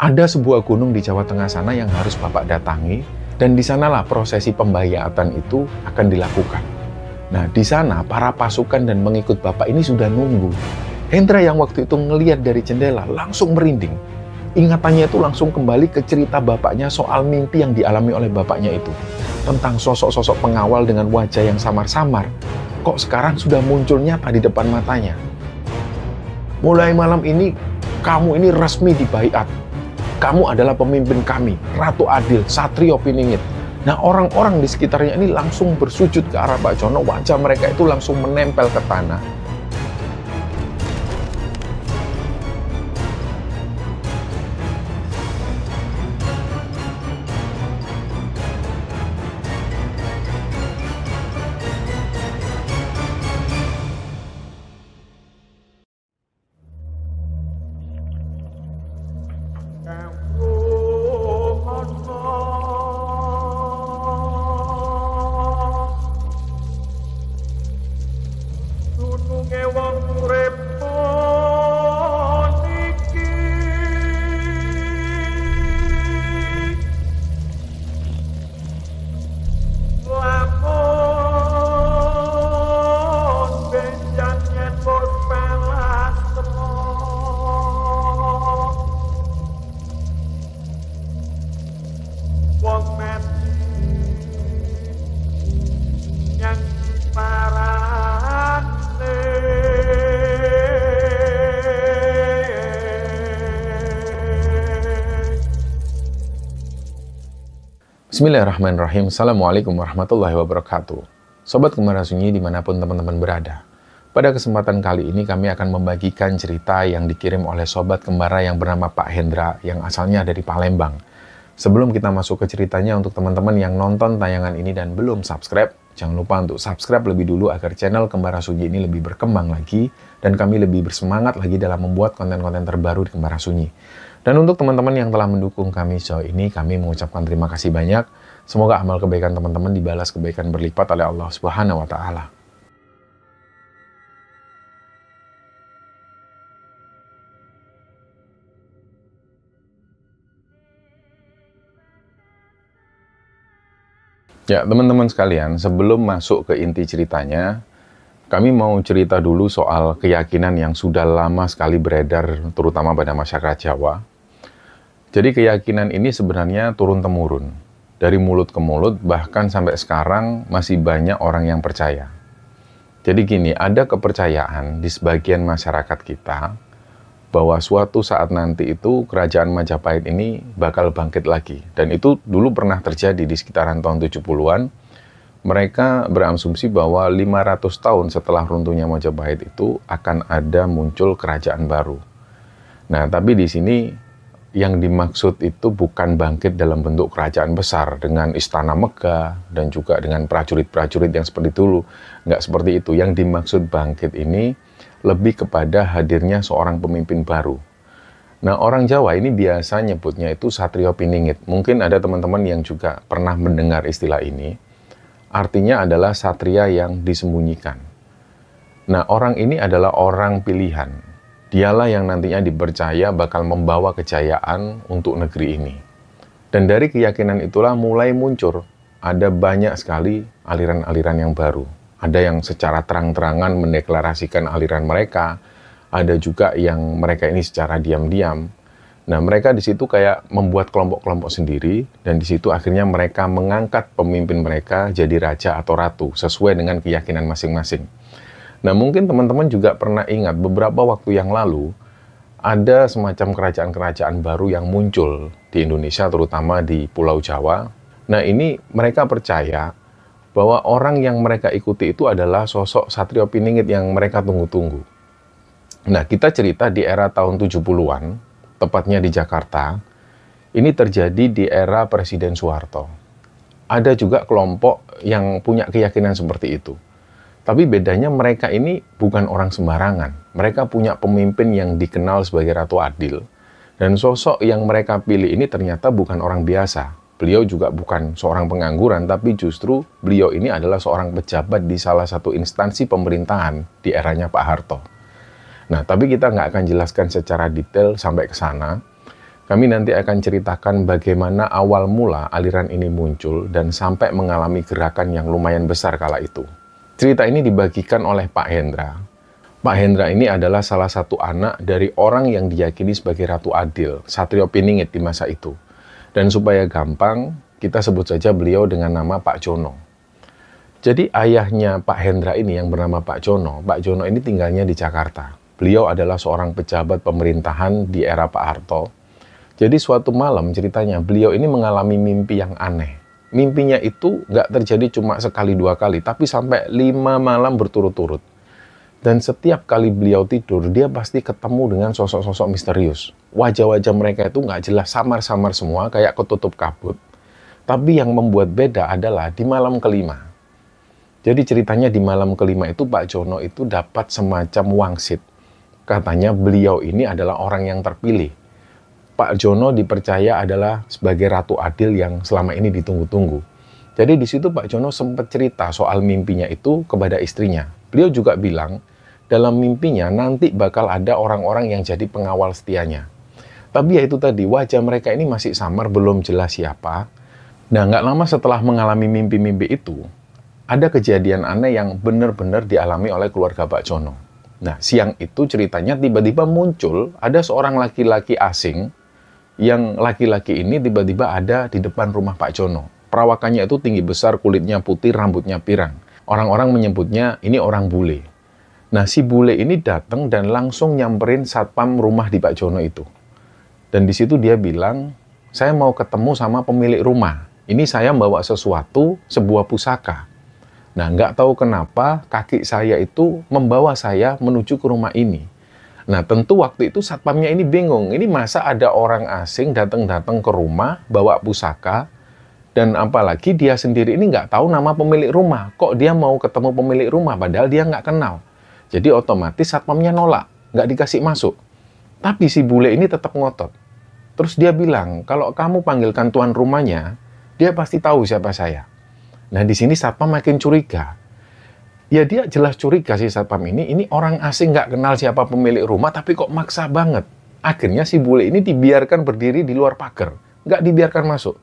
Ada sebuah gunung di Jawa Tengah sana yang harus Bapak datangi, dan di sanalah prosesi pembayatan itu akan dilakukan. Nah, di sana para pasukan dan pengikut Bapak ini sudah nunggu. Hendra yang waktu itu ngelihat dari jendela langsung merinding. Ingatannya itu langsung kembali ke cerita bapaknya soal mimpi yang dialami oleh bapaknya itu. Tentang sosok-sosok pengawal dengan wajah yang samar-samar. Kok sekarang sudah muncul nyata di depan matanya. Mulai malam ini, kamu ini resmi dibaiat. Kamu adalah pemimpin kami, Ratu Adil, Satrio Piningit. Nah, orang-orang di sekitarnya ini langsung bersujud ke arah Pak Jono, wajah mereka itu langsung menempel ke tanah. Bismillahirrahmanirrahim. Assalamualaikum warahmatullahi wabarakatuh. Sobat Gemara Sunyi dimanapun teman-teman berada. Pada kesempatan kali ini kami akan membagikan cerita yang dikirim oleh Sobat Kembara yang bernama Pak Hendra yang asalnya dari Palembang. Sebelum kita masuk ke ceritanya, untuk teman-teman yang nonton tayangan ini dan belum subscribe, jangan lupa untuk subscribe lebih dulu agar channel Kembara Sunyi ini lebih berkembang lagi dan kami lebih bersemangat lagi dalam membuat konten-konten terbaru di Kembara Sunyi. Dan untuk teman-teman yang telah mendukung kami sejauh ini, kami mengucapkan terima kasih banyak. Semoga amal kebaikan teman-teman dibalas kebaikan berlipat oleh Allah Subhanahu wa Ta'ala. Ya, teman-teman sekalian, sebelum masuk ke inti ceritanya, kami mau cerita dulu soal keyakinan yang sudah lama sekali beredar, terutama pada masyarakat Jawa. Jadi keyakinan ini sebenarnya turun-temurun. Dari mulut ke mulut, bahkan sampai sekarang masih banyak orang yang percaya. Jadi gini, ada kepercayaan di sebagian masyarakat kita bahwa suatu saat nanti itu kerajaan Majapahit ini bakal bangkit lagi. Dan itu dulu pernah terjadi di sekitaran tahun 70-an. Mereka berasumsi bahwa 500 tahun setelah runtuhnya Majapahit itu akan ada muncul kerajaan baru. Nah, tapi di sini yang dimaksud itu bukan bangkit dalam bentuk kerajaan besar dengan istana megah dan juga dengan prajurit-prajurit yang seperti dulu. Nggak seperti itu. Yang dimaksud bangkit ini lebih kepada hadirnya seorang pemimpin baru. Nah, orang Jawa ini biasa nyebutnya itu Satrio Piningit. Mungkin ada teman-teman yang juga pernah mendengar istilah ini. Artinya adalah satria yang disembunyikan. Nah, orang ini adalah orang pilihan. Dialah yang nantinya dipercaya bakal membawa kejayaan untuk negeri ini. Dan dari keyakinan itulah mulai muncul, ada banyak sekali aliran-aliran yang baru. Ada yang secara terang-terangan mendeklarasikan aliran mereka, ada juga yang mereka ini secara diam-diam. Nah, mereka di situ kayak membuat kelompok-kelompok sendiri, dan di situ akhirnya mereka mengangkat pemimpin mereka jadi raja atau ratu, sesuai dengan keyakinan masing-masing. Nah, mungkin teman-teman juga pernah ingat beberapa waktu yang lalu ada semacam kerajaan-kerajaan baru yang muncul di Indonesia, terutama di Pulau Jawa. Nah, ini mereka percaya bahwa orang yang mereka ikuti itu adalah sosok Satrio Piningit yang mereka tunggu-tunggu. Nah, kita cerita di era tahun 70-an, tepatnya di Jakarta. Ini terjadi di era Presiden Soeharto. Ada juga kelompok yang punya keyakinan seperti itu. Tapi bedanya mereka ini bukan orang sembarangan. Mereka punya pemimpin yang dikenal sebagai Ratu Adil. Dan sosok yang mereka pilih ini ternyata bukan orang biasa. Beliau juga bukan seorang pengangguran, tapi justru beliau ini adalah seorang pejabat di salah satu instansi pemerintahan di eranya Pak Harto. Nah, tapi kita nggak akan jelaskan secara detail sampai ke sana. Kami nanti akan ceritakan bagaimana awal mula aliran ini muncul dan sampai mengalami gerakan yang lumayan besar kala itu. Cerita ini dibagikan oleh Pak Hendra. Pak Hendra ini adalah salah satu anak dari orang yang diyakini sebagai Ratu Adil, Satrio Piningit di masa itu. Dan supaya gampang, kita sebut saja beliau dengan nama Pak Jono. Jadi ayahnya Pak Hendra ini yang bernama Pak Jono ini tinggalnya di Jakarta. Beliau adalah seorang pejabat pemerintahan di era Pak Harto. Jadi suatu malam ceritanya beliau ini mengalami mimpi yang aneh. Mimpinya itu nggak terjadi cuma sekali dua kali, tapi sampai 5 malam berturut-turut. Dan setiap kali beliau tidur, dia pasti ketemu dengan sosok-sosok misterius. Wajah-wajah mereka itu nggak jelas, samar-samar semua, kayak ketutup kabut. Tapi yang membuat beda adalah di malam kelima. Jadi ceritanya di malam kelima itu Pak Jono itu dapat semacam wangsit. Katanya beliau ini adalah orang yang terpilih. Pak Jono dipercaya adalah sebagai Ratu Adil yang selama ini ditunggu-tunggu. Jadi di situ Pak Jono sempat cerita soal mimpinya itu kepada istrinya. Beliau juga bilang, dalam mimpinya nanti bakal ada orang-orang yang jadi pengawal setianya. Tapi ya itu tadi, wajah mereka ini masih samar, belum jelas siapa. Nah, nggak lama setelah mengalami mimpi-mimpi itu, ada kejadian aneh yang benar-benar dialami oleh keluarga Pak Jono. Nah, siang itu ceritanya tiba-tiba muncul ada seorang laki-laki asing, yang laki-laki ini tiba-tiba ada di depan rumah Pak Jono. Perawakannya itu tinggi besar, kulitnya putih, rambutnya pirang. Orang-orang menyebutnya ini orang bule. Nah, si bule ini datang dan langsung nyamperin satpam rumah di Pak Jono itu. Dan di situ dia bilang, saya mau ketemu sama pemilik rumah. Ini saya bawa sesuatu, sebuah pusaka. Nah, nggak tahu kenapa kaki saya itu membawa saya menuju ke rumah ini. Nah, tentu waktu itu satpamnya ini bingung. Ini masa ada orang asing datang-datang ke rumah, bawa pusaka, dan apalagi dia sendiri ini nggak tahu nama pemilik rumah. Kok dia mau ketemu pemilik rumah, padahal dia nggak kenal. Jadi otomatis satpamnya nolak, nggak dikasih masuk. Tapi si bule ini tetap ngotot. Terus dia bilang, kalau kamu panggilkan tuan rumahnya, dia pasti tahu siapa saya. Nah, di sini satpam makin curiga. Ya dia jelas curiga sih satpam ini orang asing nggak kenal siapa pemilik rumah, tapi kok maksa banget. Akhirnya si bule ini dibiarkan berdiri di luar pagar, nggak dibiarkan masuk.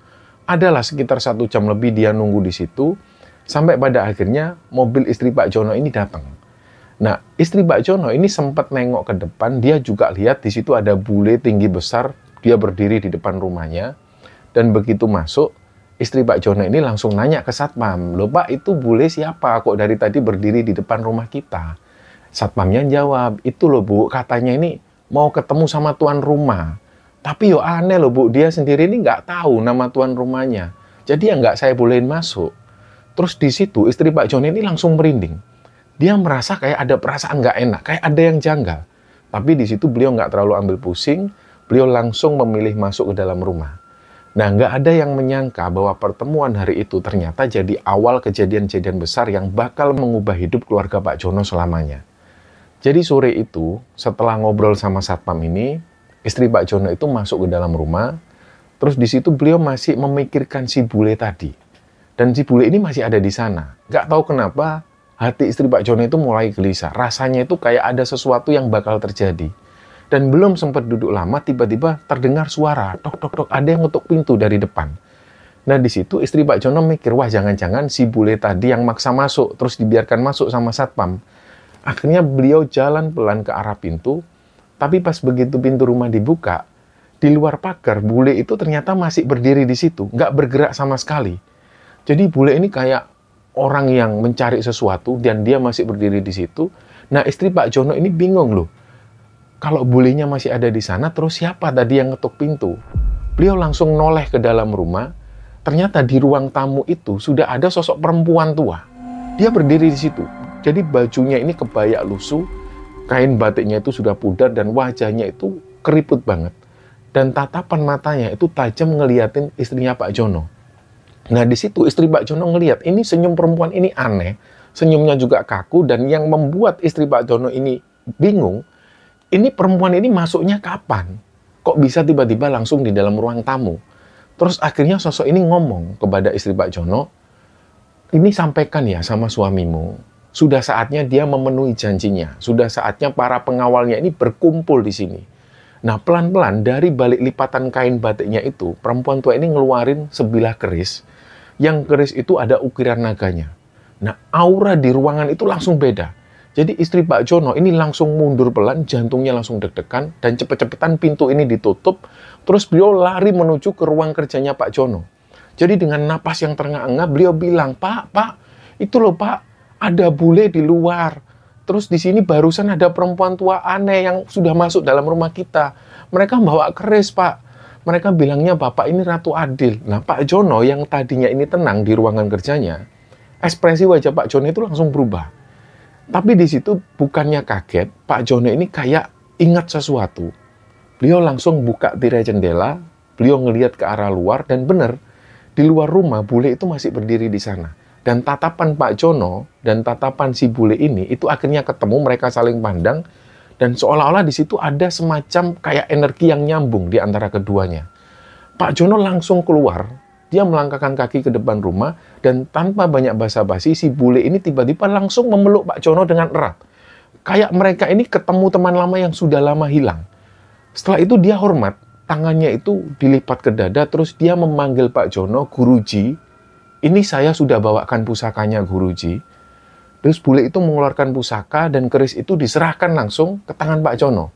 Adalah sekitar 1 jam lebih dia nunggu di situ, sampai pada akhirnya mobil istri Pak Jono ini datang. Nah, istri Pak Jono ini sempat nengok ke depan, dia juga lihat di situ ada bule tinggi besar, dia berdiri di depan rumahnya, dan begitu masuk, istri Pak Jono ini langsung nanya ke satpam, loh Pak, itu bule siapa? Kok dari tadi berdiri di depan rumah kita? Satpamnya jawab, itu loh Bu, katanya ini mau ketemu sama tuan rumah. Tapi yo aneh loh Bu, dia sendiri ini nggak tahu nama tuan rumahnya. Jadi ya nggak saya bolehin masuk. Terus di situ istri Pak Jono ini langsung merinding. Dia merasa kayak ada perasaan nggak enak, kayak ada yang janggal. Tapi di situ beliau nggak terlalu ambil pusing, beliau langsung memilih masuk ke dalam rumah. Nah, nggak ada yang menyangka bahwa pertemuan hari itu ternyata jadi awal kejadian-kejadian besar yang bakal mengubah hidup keluarga Pak Jono selamanya. Jadi sore itu, setelah ngobrol sama satpam ini, istri Pak Jono itu masuk ke dalam rumah, terus di situ beliau masih memikirkan si bule tadi. Dan si bule ini masih ada di sana. Nggak tahu kenapa, hati istri Pak Jono itu mulai gelisah. Rasanya itu kayak ada sesuatu yang bakal terjadi. Dan belum sempat duduk lama, tiba-tiba terdengar suara, tok, tok, tok, ada yang ngetuk pintu dari depan. Nah, di situ istri Pak Jono mikir, wah jangan-jangan si bule tadi yang maksa masuk, terus dibiarkan masuk sama satpam. Akhirnya beliau jalan pelan ke arah pintu, tapi pas begitu pintu rumah dibuka, di luar pagar, bule itu ternyata masih berdiri di situ, nggak bergerak sama sekali. Jadi bule ini kayak orang yang mencari sesuatu, dan dia masih berdiri di situ. Nah, istri Pak Jono ini bingung loh. Kalau bulenya masih ada di sana, terus siapa tadi yang ngetuk pintu? Beliau langsung noleh ke dalam rumah. Ternyata di ruang tamu itu sudah ada sosok perempuan tua. Dia berdiri di situ. Jadi bajunya ini kebaya lusuh, kain batiknya itu sudah pudar, dan wajahnya itu keriput banget. Dan tatapan matanya itu tajam ngeliatin istrinya Pak Jono. Nah, di situ istri Pak Jono ngeliat, ini senyum perempuan ini aneh. Senyumnya juga kaku, dan yang membuat istri Pak Jono ini bingung, ini perempuan ini masuknya kapan? Kok bisa tiba-tiba langsung di dalam ruang tamu? Terus akhirnya sosok ini ngomong kepada istri Pak Jono, ini sampaikan ya sama suamimu. Sudah saatnya dia memenuhi janjinya. Sudah saatnya para pengawalnya ini berkumpul di sini. Nah, pelan-pelan dari balik lipatan kain batiknya itu, perempuan tua ini ngeluarin sebilah keris, yang keris itu ada ukiran naganya. Nah, aura di ruangan itu langsung beda. Jadi istri Pak Jono ini langsung mundur pelan, jantungnya langsung deg-degan, dan cepet-cepetan pintu ini ditutup, terus beliau lari menuju ke ruang kerjanya Pak Jono. Jadi dengan napas yang terengah-engah, beliau bilang, Pak, itu loh Pak, ada bule di luar. Terus di sini barusan ada perempuan tua aneh yang sudah masuk dalam rumah kita. Mereka bawa keris, Pak. Mereka bilangnya Bapak ini Ratu Adil. Nah, Pak Jono yang tadinya ini tenang di ruangan kerjanya, ekspresi wajah Pak Jono itu langsung berubah. Tapi di situ bukannya kaget, Pak Jono ini kayak ingat sesuatu. Beliau langsung buka tirai jendela, beliau ngelihat ke arah luar, dan benar, di luar rumah bule itu masih berdiri di sana. Dan tatapan Pak Jono dan tatapan si bule ini itu akhirnya ketemu, mereka saling pandang, dan seolah-olah di situ ada semacam kayak energi yang nyambung di antara keduanya. Pak Jono langsung keluar, dia melangkahkan kaki ke depan rumah, dan tanpa banyak basa-basi si bule ini tiba-tiba langsung memeluk Pak Jono dengan erat. Kayak mereka ini ketemu teman lama yang sudah lama hilang. Setelah itu dia hormat, tangannya itu dilipat ke dada, terus dia memanggil Pak Jono, Guruji. Ini saya sudah bawakan pusakanya Guruji. Terus bule itu mengeluarkan pusaka dan keris itu diserahkan langsung ke tangan Pak Jono.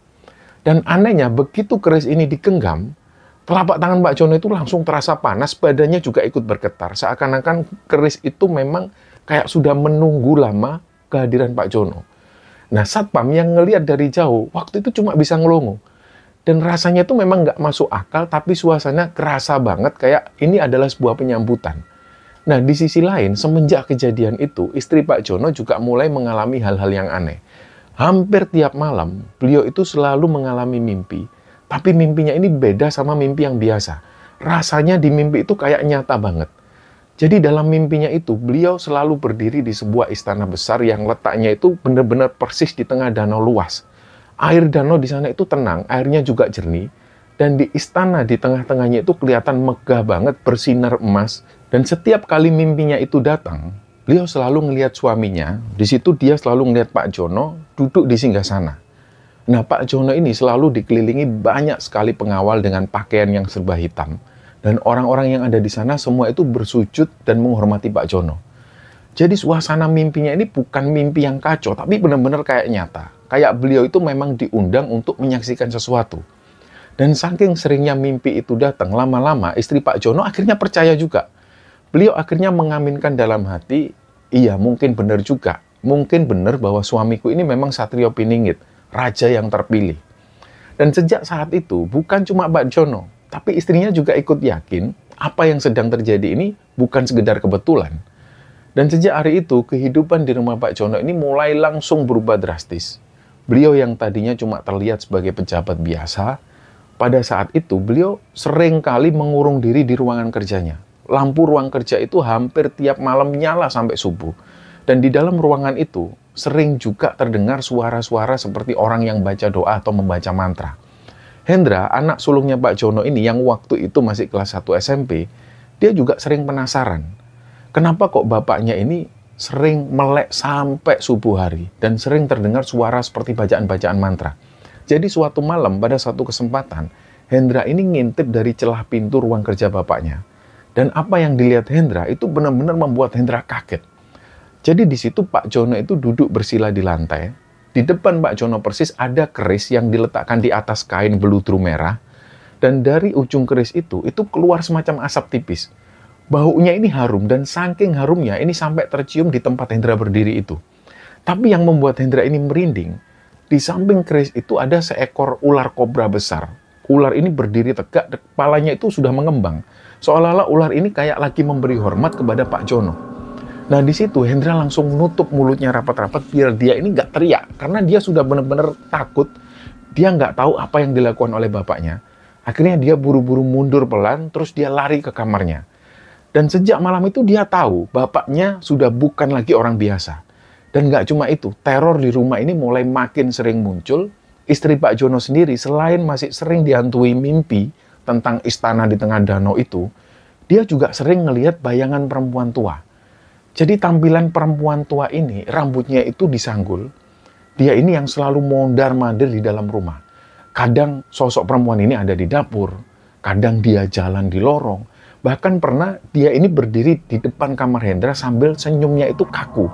Dan anehnya begitu keris ini digenggam, telapak tangan Pak Jono itu langsung terasa panas, badannya juga ikut bergetar. Seakan-akan keris itu memang kayak sudah menunggu lama kehadiran Pak Jono. Nah, satpam yang ngelihat dari jauh, waktu itu cuma bisa ngelongo. Dan rasanya itu memang nggak masuk akal, tapi suasana kerasa banget kayak ini adalah sebuah penyambutan. Nah, di sisi lain, semenjak kejadian itu, istri Pak Jono juga mulai mengalami hal-hal yang aneh. Hampir tiap malam, beliau itu selalu mengalami mimpi. Tapi mimpinya ini beda sama mimpi yang biasa. Rasanya di mimpi itu kayak nyata banget. Jadi dalam mimpinya itu, beliau selalu berdiri di sebuah istana besar yang letaknya itu benar-benar persis di tengah danau luas. Air danau di sana itu tenang, airnya juga jernih. Dan di istana di tengah-tengahnya itu kelihatan megah banget, bersinar emas. Dan setiap kali mimpinya itu datang, beliau selalu ngelihat suaminya. Di situ dia selalu ngelihat Pak Jono duduk di singgasana. Nah, Pak Jono ini selalu dikelilingi banyak sekali pengawal dengan pakaian yang serba hitam. Dan orang-orang yang ada di sana semua itu bersujud dan menghormati Pak Jono. Jadi suasana mimpinya ini bukan mimpi yang kacau, tapi benar-benar kayak nyata. Kayak beliau itu memang diundang untuk menyaksikan sesuatu. Dan saking seringnya mimpi itu datang, lama-lama istri Pak Jono akhirnya percaya juga. Beliau akhirnya mengaminkan dalam hati, iya mungkin benar juga. Mungkin benar bahwa suamiku ini memang Satrio Piningit, raja yang terpilih. Dan sejak saat itu, bukan cuma Pak Jono, tapi istrinya juga ikut yakin apa yang sedang terjadi ini bukan sekedar kebetulan. Dan sejak hari itu, kehidupan di rumah Pak Jono ini mulai langsung berubah drastis. Beliau yang tadinya cuma terlihat sebagai pejabat biasa, pada saat itu beliau sering kali mengurung diri di ruangan kerjanya. Lampu ruang kerja itu hampir tiap malam nyala sampai subuh. Dan di dalam ruangan itu sering juga terdengar suara-suara seperti orang yang baca doa atau membaca mantra. Hendra, anak sulungnya Pak Jono ini yang waktu itu masih kelas 1 SMP, dia juga sering penasaran. Kenapa kok bapaknya ini sering melek sampai subuh hari dan sering terdengar suara seperti bacaan-bacaan mantra. Jadi suatu malam pada satu kesempatan, Hendra ini ngintip dari celah pintu ruang kerja bapaknya. Dan apa yang dilihat Hendra itu benar-benar membuat Hendra kaget. Jadi di situ Pak Jono itu duduk bersila di lantai. Di depan Pak Jono persis ada keris yang diletakkan di atas kain beludru merah. Dan dari ujung keris itu keluar semacam asap tipis. Baunya ini harum dan saking harumnya ini sampai tercium di tempat Hendra berdiri itu. Tapi yang membuat Hendra ini merinding, di samping keris itu ada seekor ular kobra besar. Ular ini berdiri tegak, kepalanya itu sudah mengembang. Seolah-olah ular ini kayak lagi memberi hormat kepada Pak Jono. Nah, di situ Hendra langsung nutup mulutnya rapat-rapat biar dia ini nggak teriak. Karena dia sudah benar-benar takut. Dia nggak tahu apa yang dilakukan oleh bapaknya. Akhirnya dia buru-buru mundur pelan, terus dia lari ke kamarnya. Dan sejak malam itu dia tahu bapaknya sudah bukan lagi orang biasa. Dan nggak cuma itu, teror di rumah ini mulai makin sering muncul. Istri Pak Jono sendiri selain masih sering dihantui mimpi tentang istana di tengah danau itu, dia juga sering ngelihat bayangan perempuan tua. Jadi tampilan perempuan tua ini, rambutnya itu disanggul. Dia ini yang selalu mondar-mandir di dalam rumah. Kadang sosok perempuan ini ada di dapur, kadang dia jalan di lorong. Bahkan pernah dia ini berdiri di depan kamar Hendra sambil senyumnya itu kaku.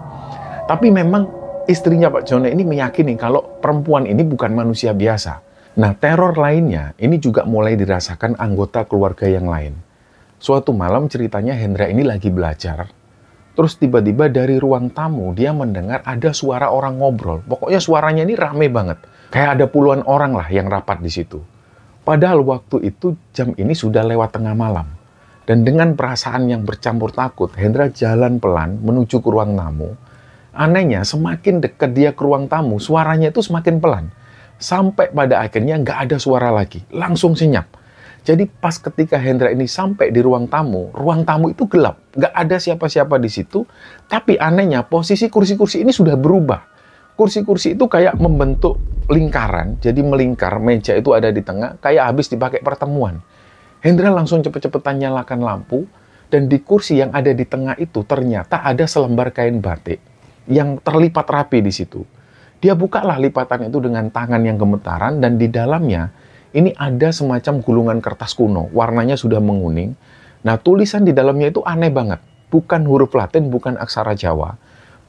Tapi memang istrinya Pak Jono ini meyakini kalau perempuan ini bukan manusia biasa. Nah, teror lainnya ini juga mulai dirasakan anggota keluarga yang lain. Suatu malam ceritanya Hendra ini lagi belajar. Terus tiba-tiba dari ruang tamu dia mendengar ada suara orang ngobrol. Pokoknya suaranya ini rame banget. Kayak ada puluhan orang lah yang rapat di situ. Padahal waktu itu jam ini sudah lewat tengah malam. Dan dengan perasaan yang bercampur takut, Hendra jalan pelan menuju ke ruang tamu. Anehnya, semakin dekat dia ke ruang tamu, suaranya itu semakin pelan. Sampai pada akhirnya nggak ada suara lagi, langsung senyap. Jadi pas ketika Hendra ini sampai di ruang tamu itu gelap. Nggak ada siapa-siapa di situ. Tapi anehnya, posisi kursi-kursi ini sudah berubah. Kursi-kursi itu kayak membentuk lingkaran, jadi melingkar, meja itu ada di tengah, kayak habis dipakai pertemuan. Hendra langsung cepet-cepetan nyalakan lampu, dan di kursi yang ada di tengah itu ternyata ada selembar kain batik yang terlipat rapi di situ. Dia bukalah lipatan itu dengan tangan yang gemetaran, dan di dalamnya ini ada semacam gulungan kertas kuno, warnanya sudah menguning. Nah, tulisan di dalamnya itu aneh banget, bukan huruf Latin, bukan aksara Jawa.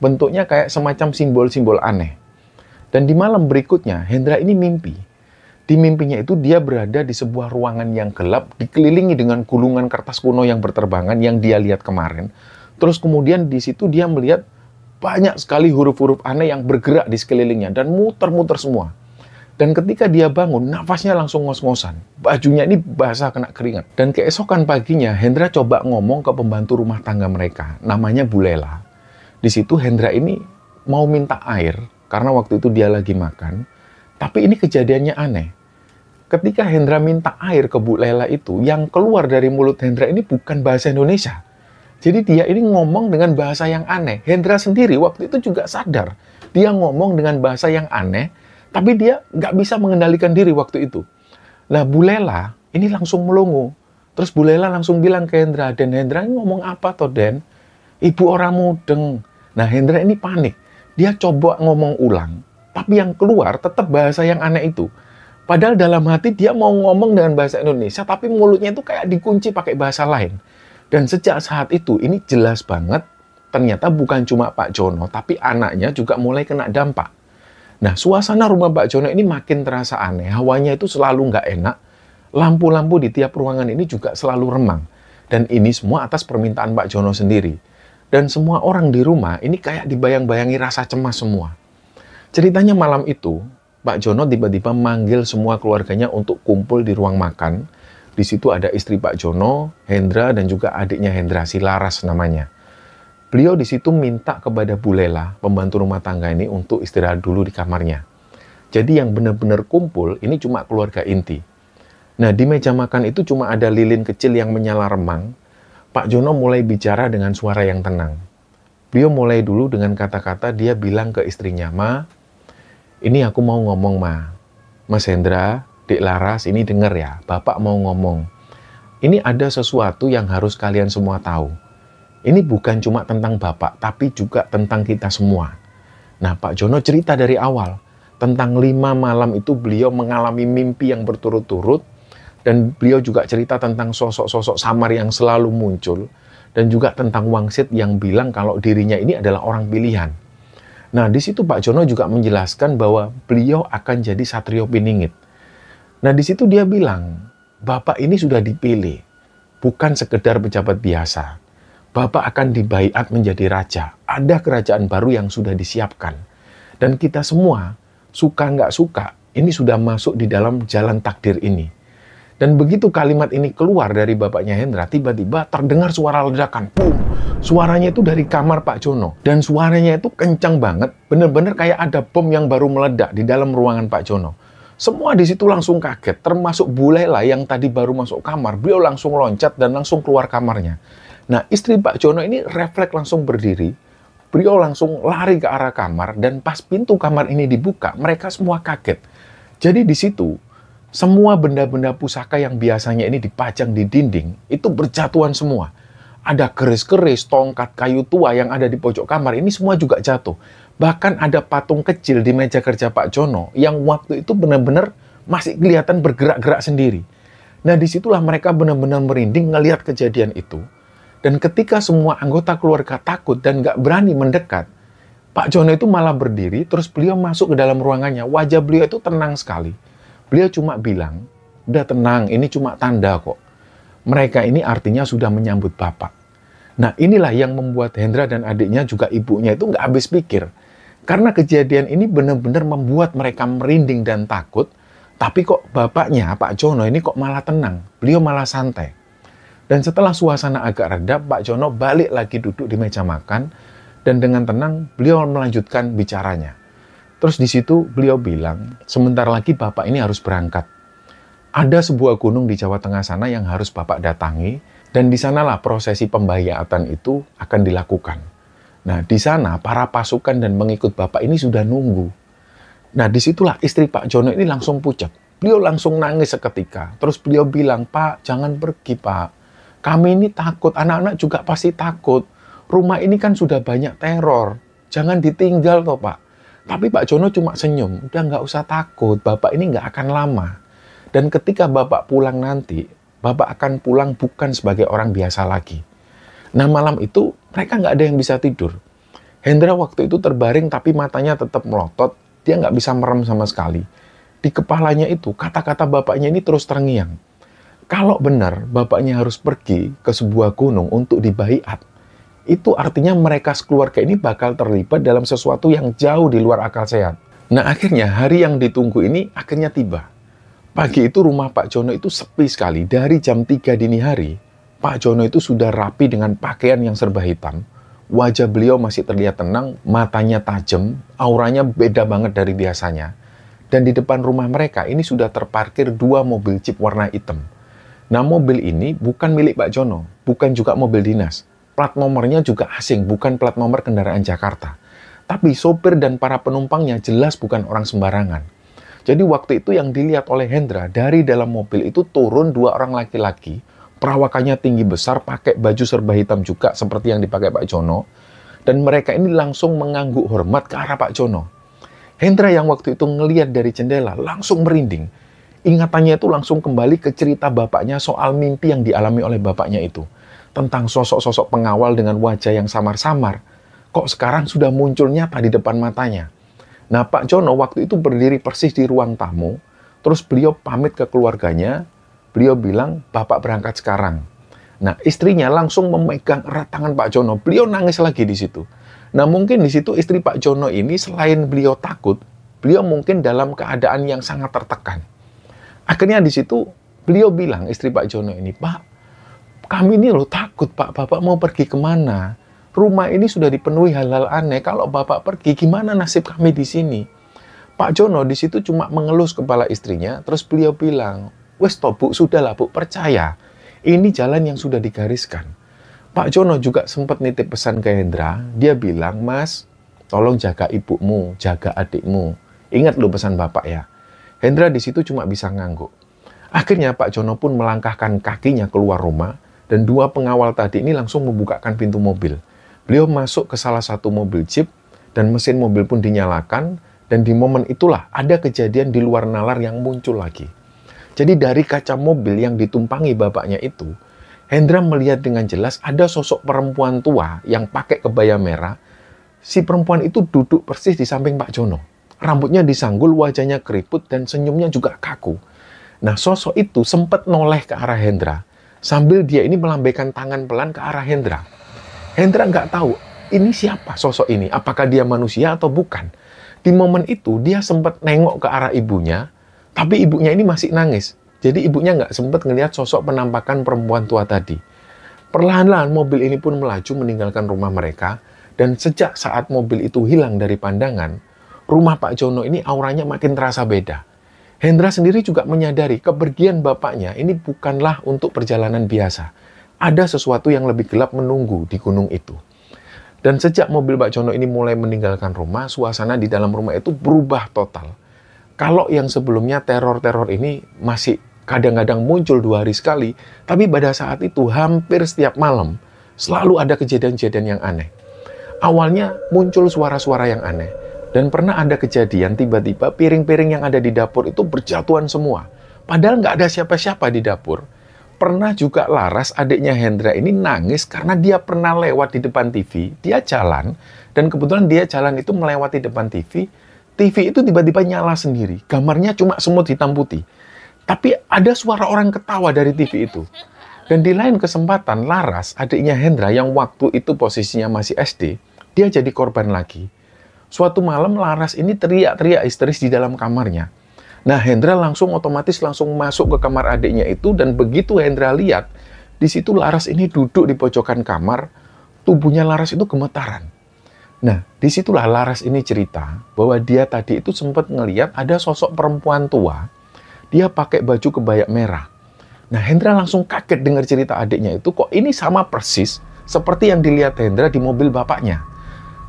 Bentuknya kayak semacam simbol-simbol aneh. Dan di malam berikutnya, Hendra ini mimpi. Di mimpinya itu dia berada di sebuah ruangan yang gelap, dikelilingi dengan gulungan kertas kuno yang berterbangan yang dia lihat kemarin. Terus kemudian di situ dia melihat banyak sekali huruf-huruf aneh yang bergerak di sekelilingnya dan muter-muter semua. Dan ketika dia bangun, nafasnya langsung ngos-ngosan. Bajunya ini basah kena keringat. Dan keesokan paginya, Hendra coba ngomong ke pembantu rumah tangga mereka, namanya Bu Lela. Di situ Hendra ini mau minta air, karena waktu itu dia lagi makan. Tapi ini kejadiannya aneh. Ketika Hendra minta air ke Bu Lela itu, yang keluar dari mulut Hendra ini bukan bahasa Indonesia. Jadi dia ini ngomong dengan bahasa yang aneh. Hendra sendiri waktu itu juga sadar. Dia ngomong dengan bahasa yang aneh, tapi dia nggak bisa mengendalikan diri waktu itu. Nah, Bu Lela ini langsung melongo. Terus Bu Lela langsung bilang ke Hendra, "Den, Hendra ini ngomong apa toh, Den? Ibu orang mudeng." Nah, Hendra ini panik. Dia coba ngomong ulang, tapi yang keluar tetap bahasa yang aneh itu. Padahal dalam hati dia mau ngomong dengan bahasa Indonesia, tapi mulutnya itu kayak dikunci pakai bahasa lain. Dan sejak saat itu, ini jelas banget, ternyata bukan cuma Pak Jono, tapi anaknya juga mulai kena dampak. Nah, suasana rumah Pak Jono ini makin terasa aneh. Hawanya itu selalu nggak enak. Lampu-lampu di tiap ruangan ini juga selalu remang. Dan ini semua atas permintaan Pak Jono sendiri. Dan semua orang di rumah ini kayak dibayang-bayangi rasa cemas semua. Ceritanya malam itu, Pak Jono tiba-tiba manggil semua keluarganya untuk kumpul di ruang makan. Di situ ada istri Pak Jono, Hendra, dan juga adiknya Hendra, si Laras namanya. Beliau di situ minta kepada Bu Lela, pembantu rumah tangga ini, untuk istirahat dulu di kamarnya. Jadi yang benar-benar kumpul ini cuma keluarga inti. Nah, di meja makan itu cuma ada lilin kecil yang menyala remang. Pak Jono mulai bicara dengan suara yang tenang. Beliau mulai dulu dengan kata-kata, dia bilang ke istrinya, "Ma, ini aku mau ngomong, Ma. Mas Hendra, Dek Laras, ini denger ya, Bapak mau ngomong. Ini ada sesuatu yang harus kalian semua tahu. Ini bukan cuma tentang Bapak, tapi juga tentang kita semua." Nah, Pak Jono cerita dari awal. Tentang 5 malam itu beliau mengalami mimpi yang berturut-turut. Dan beliau juga cerita tentang sosok-sosok samar yang selalu muncul. Dan juga tentang wangsit yang bilang kalau dirinya ini adalah orang pilihan. Nah, di situ Pak Jono juga menjelaskan bahwa beliau akan jadi Satrio Piningit. Nah, di situ dia bilang, Bapak ini sudah dipilih. Bukan sekedar pejabat biasa. Bapak akan dibaiat menjadi raja. Ada kerajaan baru yang sudah disiapkan. Dan kita semua, suka nggak suka, ini sudah masuk di dalam jalan takdir ini. Dan begitu kalimat ini keluar dari bapaknya Hendra, tiba-tiba terdengar suara ledakan. Boom! Suaranya itu dari kamar Pak Jono. Dan suaranya itu kencang banget. Bener-bener kayak ada bom yang baru meledak di dalam ruangan Pak Jono. Semua di situ langsung kaget. Termasuk Bu Lela yang tadi baru masuk kamar. Beliau langsung loncat dan langsung keluar kamarnya. Nah, istri Pak Jono ini refleks langsung berdiri. Beliau langsung lari ke arah kamar. Dan pas pintu kamar ini dibuka, mereka semua kaget. Jadi di situ, semua benda-benda pusaka yang biasanya ini dipajang di dinding, itu berjatuhan semua. Ada keris-keris, tongkat kayu tua yang ada di pojok kamar, ini semua juga jatuh. Bahkan ada patung kecil di meja kerja Pak Jono, yang waktu itu benar-benar masih kelihatan bergerak-gerak sendiri. Nah, disitulah mereka benar-benar merinding ngelihat kejadian itu. Dan ketika semua anggota keluarga takut dan nggak berani mendekat, Pak Jono itu malah berdiri, terus beliau masuk ke dalam ruangannya. Wajah beliau itu tenang sekali. Beliau cuma bilang, udah tenang, ini cuma tanda kok. Mereka ini artinya sudah menyambut Bapak. Nah, inilah yang membuat Hendra dan adiknya juga ibunya itu nggak habis pikir. Karena kejadian ini benar-benar membuat mereka merinding dan takut. Tapi kok bapaknya, Pak Jono ini kok malah tenang. Beliau malah santai. Dan setelah suasana agak reda, Pak Jono balik lagi duduk di meja makan. Dan dengan tenang, beliau melanjutkan bicaranya. Terus di situ beliau bilang, sebentar lagi Bapak ini harus berangkat. Ada sebuah gunung di Jawa Tengah sana yang harus Bapak datangi. Dan di sanalah prosesi pembayatan itu akan dilakukan. Nah, di sana para pasukan dan mengikut Bapak ini sudah nunggu. Nah, disitulah istri Pak Jono ini langsung pucat. Beliau langsung nangis seketika. Terus beliau bilang, Pak, jangan pergi, Pak. Kami ini takut, anak-anak juga pasti takut. Rumah ini kan sudah banyak teror. Jangan ditinggal toh, Pak. Tapi Pak Jono cuma senyum. Udah nggak usah takut, Bapak ini nggak akan lama. Dan ketika Bapak pulang nanti, Bapak akan pulang bukan sebagai orang biasa lagi. Nah, malam itu mereka nggak ada yang bisa tidur. Hendra waktu itu terbaring tapi matanya tetap melotot. Dia nggak bisa merem sama sekali. Di kepalanya itu kata-kata bapaknya ini terus terngiang. Kalau benar bapaknya harus pergi ke sebuah gunung untuk dibaiat, itu artinya mereka sekeluarga ini bakal terlibat dalam sesuatu yang jauh di luar akal sehat. Nah, akhirnya hari yang ditunggu ini akhirnya tiba. Pagi itu rumah Pak Jono itu sepi sekali. Dari jam 3 dini hari, Pak Jono itu sudah rapi dengan pakaian yang serba hitam. Wajah beliau masih terlihat tenang, matanya tajam, auranya beda banget dari biasanya. Dan di depan rumah mereka ini sudah terparkir 2 mobil jeep warna hitam. Nah, mobil ini bukan milik Pak Jono, bukan juga mobil dinas. Plat nomornya juga asing, bukan plat nomor kendaraan Jakarta. Tapi sopir dan para penumpangnya jelas bukan orang sembarangan. Jadi waktu itu yang dilihat oleh Hendra, dari dalam mobil itu turun 2 orang laki-laki, perawakannya tinggi besar, pakai baju serba hitam juga seperti yang dipakai Pak Jono, dan mereka ini langsung mengangguk hormat ke arah Pak Jono. Hendra yang waktu itu ngelihat dari jendela langsung merinding. Ingatannya itu langsung kembali ke cerita bapaknya soal mimpi yang dialami oleh bapaknya itu. Tentang sosok-sosok pengawal dengan wajah yang samar-samar. Kok sekarang sudah muncul nyata di depan matanya. Nah, Pak Jono waktu itu berdiri persis di ruang tamu, terus beliau pamit ke keluarganya, beliau bilang, Bapak berangkat sekarang. Nah, istrinya langsung memegang erat tangan Pak Jono, beliau nangis lagi di situ. Nah, mungkin di situ istri Pak Jono ini selain beliau takut, beliau mungkin dalam keadaan yang sangat tertekan. Akhirnya di situ beliau bilang, istri Pak Jono ini, Pak, kami ini loh takut Pak, Bapak mau pergi kemana? Rumah ini sudah dipenuhi hal-hal aneh. Kalau Bapak pergi, gimana nasib kami di sini? Pak Jono di situ cuma mengelus kepala istrinya, terus beliau bilang, wes toh Bu, sudahlah Bu, percaya. Ini jalan yang sudah digariskan. Pak Jono juga sempat nitip pesan ke Hendra. Dia bilang, Mas, tolong jaga ibumu, jaga adikmu. Ingat loh pesan Bapak ya. Hendra di situ cuma bisa ngangguk. Akhirnya Pak Jono pun melangkahkan kakinya keluar rumah, dan 2 pengawal tadi ini langsung membukakan pintu mobil. Beliau masuk ke salah satu mobil jeep dan mesin mobil pun dinyalakan, dan di momen itulah ada kejadian di luar nalar yang muncul lagi. Jadi dari kaca mobil yang ditumpangi bapaknya itu, Hendra melihat dengan jelas ada sosok perempuan tua yang pakai kebaya merah. Si perempuan itu duduk persis di samping Pak Jono. Rambutnya disanggul, wajahnya keriput, dan senyumnya juga kaku. Nah, sosok itu sempat noleh ke arah Hendra, sambil dia ini melambaikan tangan pelan ke arah Hendra. Hendra nggak tahu, ini siapa sosok ini? Apakah dia manusia atau bukan? Di momen itu, dia sempat nengok ke arah ibunya, tapi ibunya ini masih nangis. Jadi ibunya nggak sempat ngelihat sosok penampakan perempuan tua tadi. Perlahan-lahan mobil ini pun melaju meninggalkan rumah mereka, dan sejak saat mobil itu hilang dari pandangan, rumah Pak Jono ini auranya makin terasa beda. Hendra sendiri juga menyadari kepergian bapaknya ini bukanlah untuk perjalanan biasa. Ada sesuatu yang lebih gelap menunggu di gunung itu. Dan sejak mobil Pak Jono ini mulai meninggalkan rumah, suasana di dalam rumah itu berubah total. Kalau yang sebelumnya teror-teror ini masih kadang-kadang muncul 2 hari sekali, tapi pada saat itu hampir setiap malam selalu ada kejadian-kejadian yang aneh. Awalnya muncul suara-suara yang aneh. Dan pernah ada kejadian tiba-tiba piring-piring yang ada di dapur itu berjatuhan semua. Padahal nggak ada siapa-siapa di dapur. Pernah juga Laras, adiknya Hendra ini nangis karena dia pernah lewat di depan TV. Dia jalan, dan kebetulan dia jalan itu melewati depan TV. TV itu tiba-tiba nyala sendiri. Gambarnya cuma semut hitam putih. Tapi ada suara orang ketawa dari TV itu. Dan di lain kesempatan, Laras, adiknya Hendra yang waktu itu posisinya masih SD, dia jadi korban lagi. Suatu malam Laras ini teriak-teriak histeris di dalam kamarnya. Nah, Hendra otomatis langsung masuk ke kamar adiknya itu, dan begitu Hendra lihat, di situ Laras ini duduk di pojokan kamar, tubuhnya Laras itu gemetaran. Nah, disitulah Laras ini cerita bahwa dia tadi itu sempat ngelihat ada sosok perempuan tua, dia pakai baju kebaya merah. Nah, Hendra langsung kaget dengar cerita adiknya itu, kok ini sama persis seperti yang dilihat Hendra di mobil bapaknya.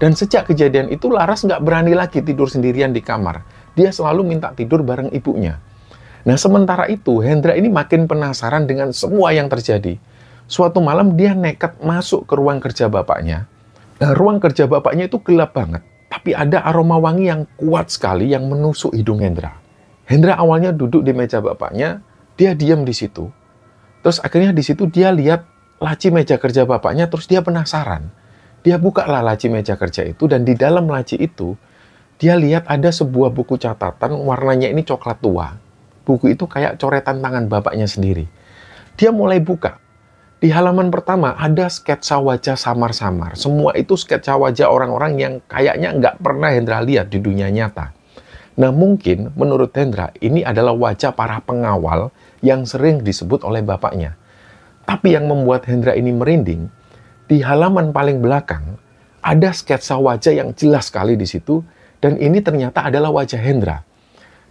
Dan sejak kejadian itu, Laras nggak berani lagi tidur sendirian di kamar. Dia selalu minta tidur bareng ibunya. Nah, sementara itu, Hendra ini makin penasaran dengan semua yang terjadi. Suatu malam, dia nekat masuk ke ruang kerja bapaknya. Nah, ruang kerja bapaknya itu gelap banget. Tapi ada aroma wangi yang kuat sekali yang menusuk hidung Hendra. Hendra awalnya duduk di meja bapaknya, dia diam di situ. Terus akhirnya di situ dia lihat laci meja kerja bapaknya, terus dia penasaran. Dia bukalah laci meja kerja itu, dan di dalam laci itu, dia lihat ada sebuah buku catatan, warnanya ini coklat tua. Buku itu kayak coretan tangan bapaknya sendiri. Dia mulai buka. Di halaman pertama, ada sketsa wajah samar-samar. Semua itu sketsa wajah orang-orang yang kayaknya nggak pernah Hendra lihat di dunia nyata. Nah, mungkin menurut Hendra, ini adalah wajah para pengawal yang sering disebut oleh bapaknya. Tapi yang membuat Hendra ini merinding, di halaman paling belakang, ada sketsa wajah yang jelas sekali di situ, dan ini ternyata adalah wajah Hendra.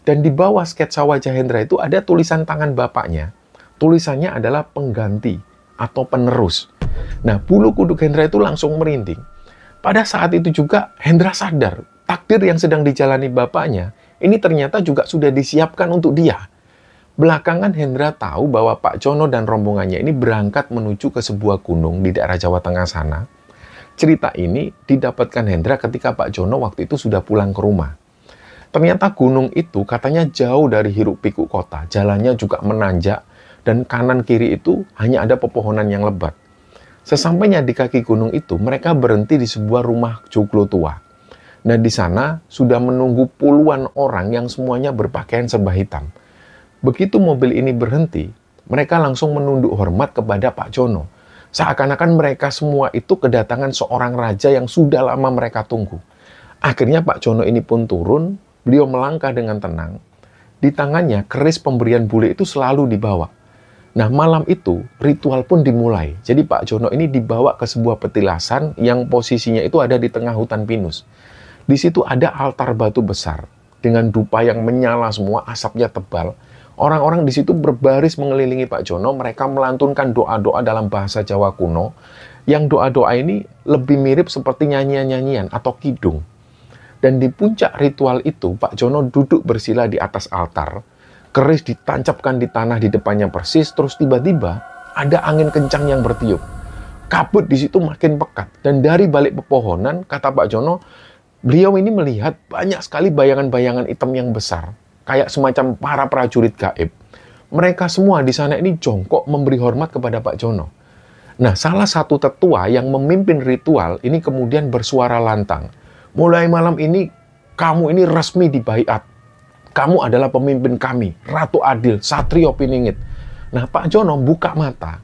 Dan di bawah sketsa wajah Hendra itu ada tulisan tangan bapaknya. Tulisannya adalah pengganti atau penerus. Nah, bulu kuduk Hendra itu langsung merinding. Pada saat itu juga Hendra sadar, takdir yang sedang dijalani bapaknya, ini ternyata juga sudah disiapkan untuk dia. Belakangan Hendra tahu bahwa Pak Jono dan rombongannya ini berangkat menuju ke sebuah gunung di daerah Jawa Tengah sana. Cerita ini didapatkan Hendra ketika Pak Jono waktu itu sudah pulang ke rumah. Ternyata gunung itu katanya jauh dari hiruk-pikuk kota, jalannya juga menanjak, dan kanan kiri itu hanya ada pepohonan yang lebat. Sesampainya di kaki gunung itu, mereka berhenti di sebuah rumah joglo tua. Nah, di sana sudah menunggu puluhan orang yang semuanya berpakaian serba hitam. Begitu mobil ini berhenti, mereka langsung menunduk hormat kepada Pak Jono. Seakan-akan mereka semua itu kedatangan seorang raja yang sudah lama mereka tunggu. Akhirnya Pak Jono ini pun turun, beliau melangkah dengan tenang. Di tangannya keris pemberian bule itu selalu dibawa. Nah, malam itu ritual pun dimulai. Jadi Pak Jono ini dibawa ke sebuah petilasan yang posisinya itu ada di tengah hutan pinus. Di situ ada altar batu besar dengan dupa yang menyala semua, asapnya tebal. Orang-orang di situ berbaris mengelilingi Pak Jono, mereka melantunkan doa-doa dalam bahasa Jawa kuno, yang doa-doa ini lebih mirip seperti nyanyian-nyanyian atau kidung. Dan di puncak ritual itu, Pak Jono duduk bersila di atas altar, keris ditancapkan di tanah di depannya persis, terus tiba-tiba ada angin kencang yang bertiup. Kabut di situ makin pekat, dan dari balik pepohonan, kata Pak Jono, beliau ini melihat banyak sekali bayangan-bayangan hitam yang besar, kayak semacam para prajurit gaib. Mereka semua di sana ini jongkok memberi hormat kepada Pak Jono. Nah, salah satu tetua yang memimpin ritual ini kemudian bersuara lantang. Mulai malam ini, kamu ini resmi dibaiat. Kamu adalah pemimpin kami, Ratu Adil, Satrio Piningit. Nah, Pak Jono buka mata.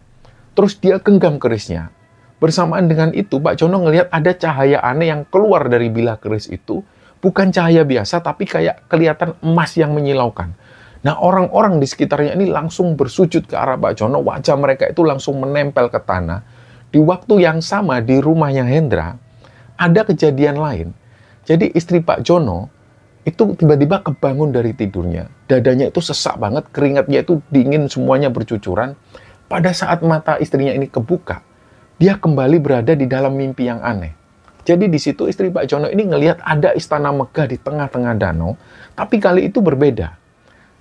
Terus dia genggam kerisnya. Bersamaan dengan itu, Pak Jono ngelihat ada cahaya aneh yang keluar dari bilah keris itu. Bukan cahaya biasa, tapi kayak kelihatan emas yang menyilaukan. Nah, orang-orang di sekitarnya ini langsung bersujud ke arah Pak Jono. Wajah mereka itu langsung menempel ke tanah. Di waktu yang sama, di rumahnya Hendra, ada kejadian lain. Jadi istri Pak Jono itu tiba-tiba kebangun dari tidurnya. Dadanya itu sesak banget, keringatnya itu dingin, semuanya bercucuran. Pada saat mata istrinya ini kebuka, dia kembali berada di dalam mimpi yang aneh. Jadi di situ istri Pak Jono ini ngelihat ada istana megah di tengah-tengah danau, tapi kali itu berbeda.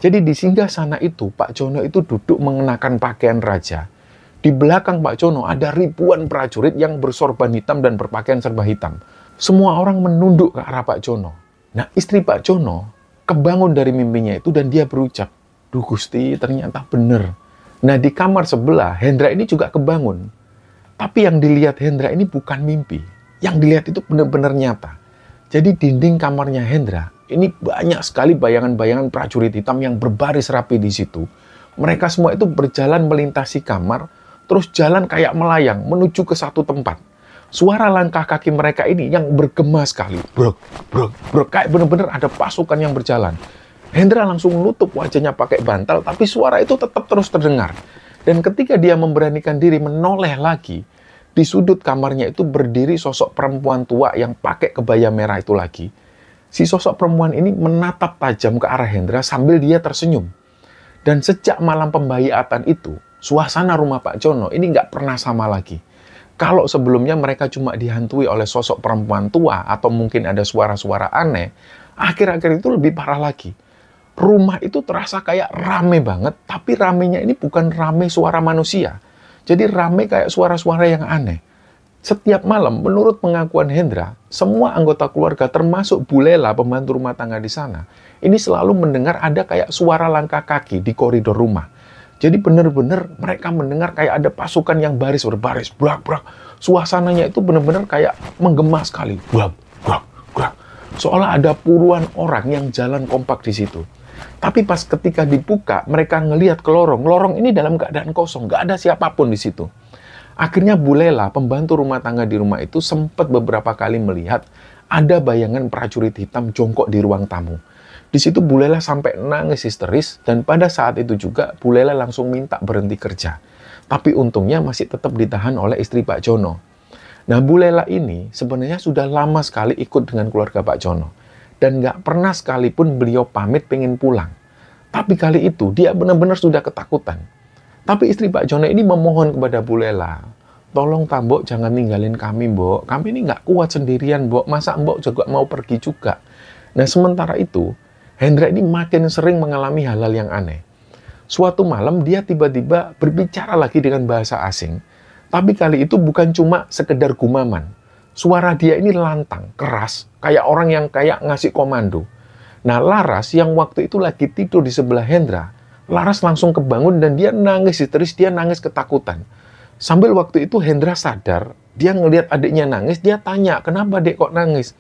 Jadi di singgasana itu, Pak Jono itu duduk mengenakan pakaian raja. Di belakang Pak Jono ada ribuan prajurit yang bersorban hitam dan berpakaian serba hitam. Semua orang menunduk ke arah Pak Jono. Nah, istri Pak Jono kebangun dari mimpinya itu dan dia berucap, "Duh Gusti, ternyata bener." Nah, di kamar sebelah, Hendra ini juga kebangun. Tapi yang dilihat Hendra ini bukan mimpi. Yang dilihat itu benar-benar nyata. Jadi dinding kamarnya Hendra, ini banyak sekali bayangan-bayangan prajurit hitam yang berbaris rapi di situ. Mereka semua itu berjalan melintasi kamar, terus jalan kayak melayang menuju ke satu tempat. Suara langkah kaki mereka ini yang bergema sekali. Brok, brok, brok. Kayak benar-benar ada pasukan yang berjalan. Hendra langsung nutup wajahnya pakai bantal, tapi suara itu tetap terus terdengar. Dan ketika dia memberanikan diri menoleh lagi, di sudut kamarnya itu berdiri sosok perempuan tua yang pakai kebaya merah itu lagi. Si sosok perempuan ini menatap tajam ke arah Hendra sambil dia tersenyum. Dan sejak malam pembayatan itu, suasana rumah Pak Jono ini nggak pernah sama lagi. Kalau sebelumnya mereka cuma dihantui oleh sosok perempuan tua atau mungkin ada suara-suara aneh, akhir-akhir itu lebih parah lagi. Rumah itu terasa kayak rame banget, tapi ramenya ini bukan rame suara manusia. Jadi rame kayak suara-suara yang aneh. Setiap malam, menurut pengakuan Hendra, semua anggota keluarga termasuk Bu Lela, pembantu rumah tangga di sana, ini selalu mendengar ada kayak suara langkah kaki di koridor rumah. Jadi benar-benar mereka mendengar kayak ada pasukan yang baris berbaris, brak-brak. Suasananya itu benar-benar kayak menggema sekali, brak, brak, brak. Seolah ada puluhan orang yang jalan kompak di situ. Tapi pas ketika dibuka, mereka ngelihat ke lorong. Lorong ini dalam keadaan kosong, nggak ada siapapun di situ. Akhirnya Bu Lela, pembantu rumah tangga di rumah itu, sempat beberapa kali melihat ada bayangan prajurit hitam jongkok di ruang tamu. Di situ Bu Lela sampai nangis histeris, dan pada saat itu juga Bu Lela langsung minta berhenti kerja. Tapi untungnya masih tetap ditahan oleh istri Pak Jono. Nah, Bu Lela ini sebenarnya sudah lama sekali ikut dengan keluarga Pak Jono. Dan nggak pernah sekalipun beliau pamit pengen pulang. Tapi kali itu dia benar-benar sudah ketakutan. Tapi istri Pak Jono ini memohon kepada Bu Lela, "Tolong Mbok jangan ninggalin kami, Mbok. Kami ini nggak kuat sendirian, Mbok. Masa Mbok juga mau pergi juga?" Nah, sementara itu, Hendra ini makin sering mengalami hal-hal yang aneh. Suatu malam dia tiba-tiba berbicara lagi dengan bahasa asing. Tapi kali itu bukan cuma sekedar gumaman. Suara dia ini lantang, keras, kayak orang yang kayak ngasih komando. Nah, Laras yang waktu itu lagi tidur di sebelah Hendra, Laras langsung kebangun dan dia nangis histeris, dia nangis ketakutan. Sambil waktu itu Hendra sadar, dia ngelihat adiknya nangis, dia tanya, "Kenapa dek kok nangis?"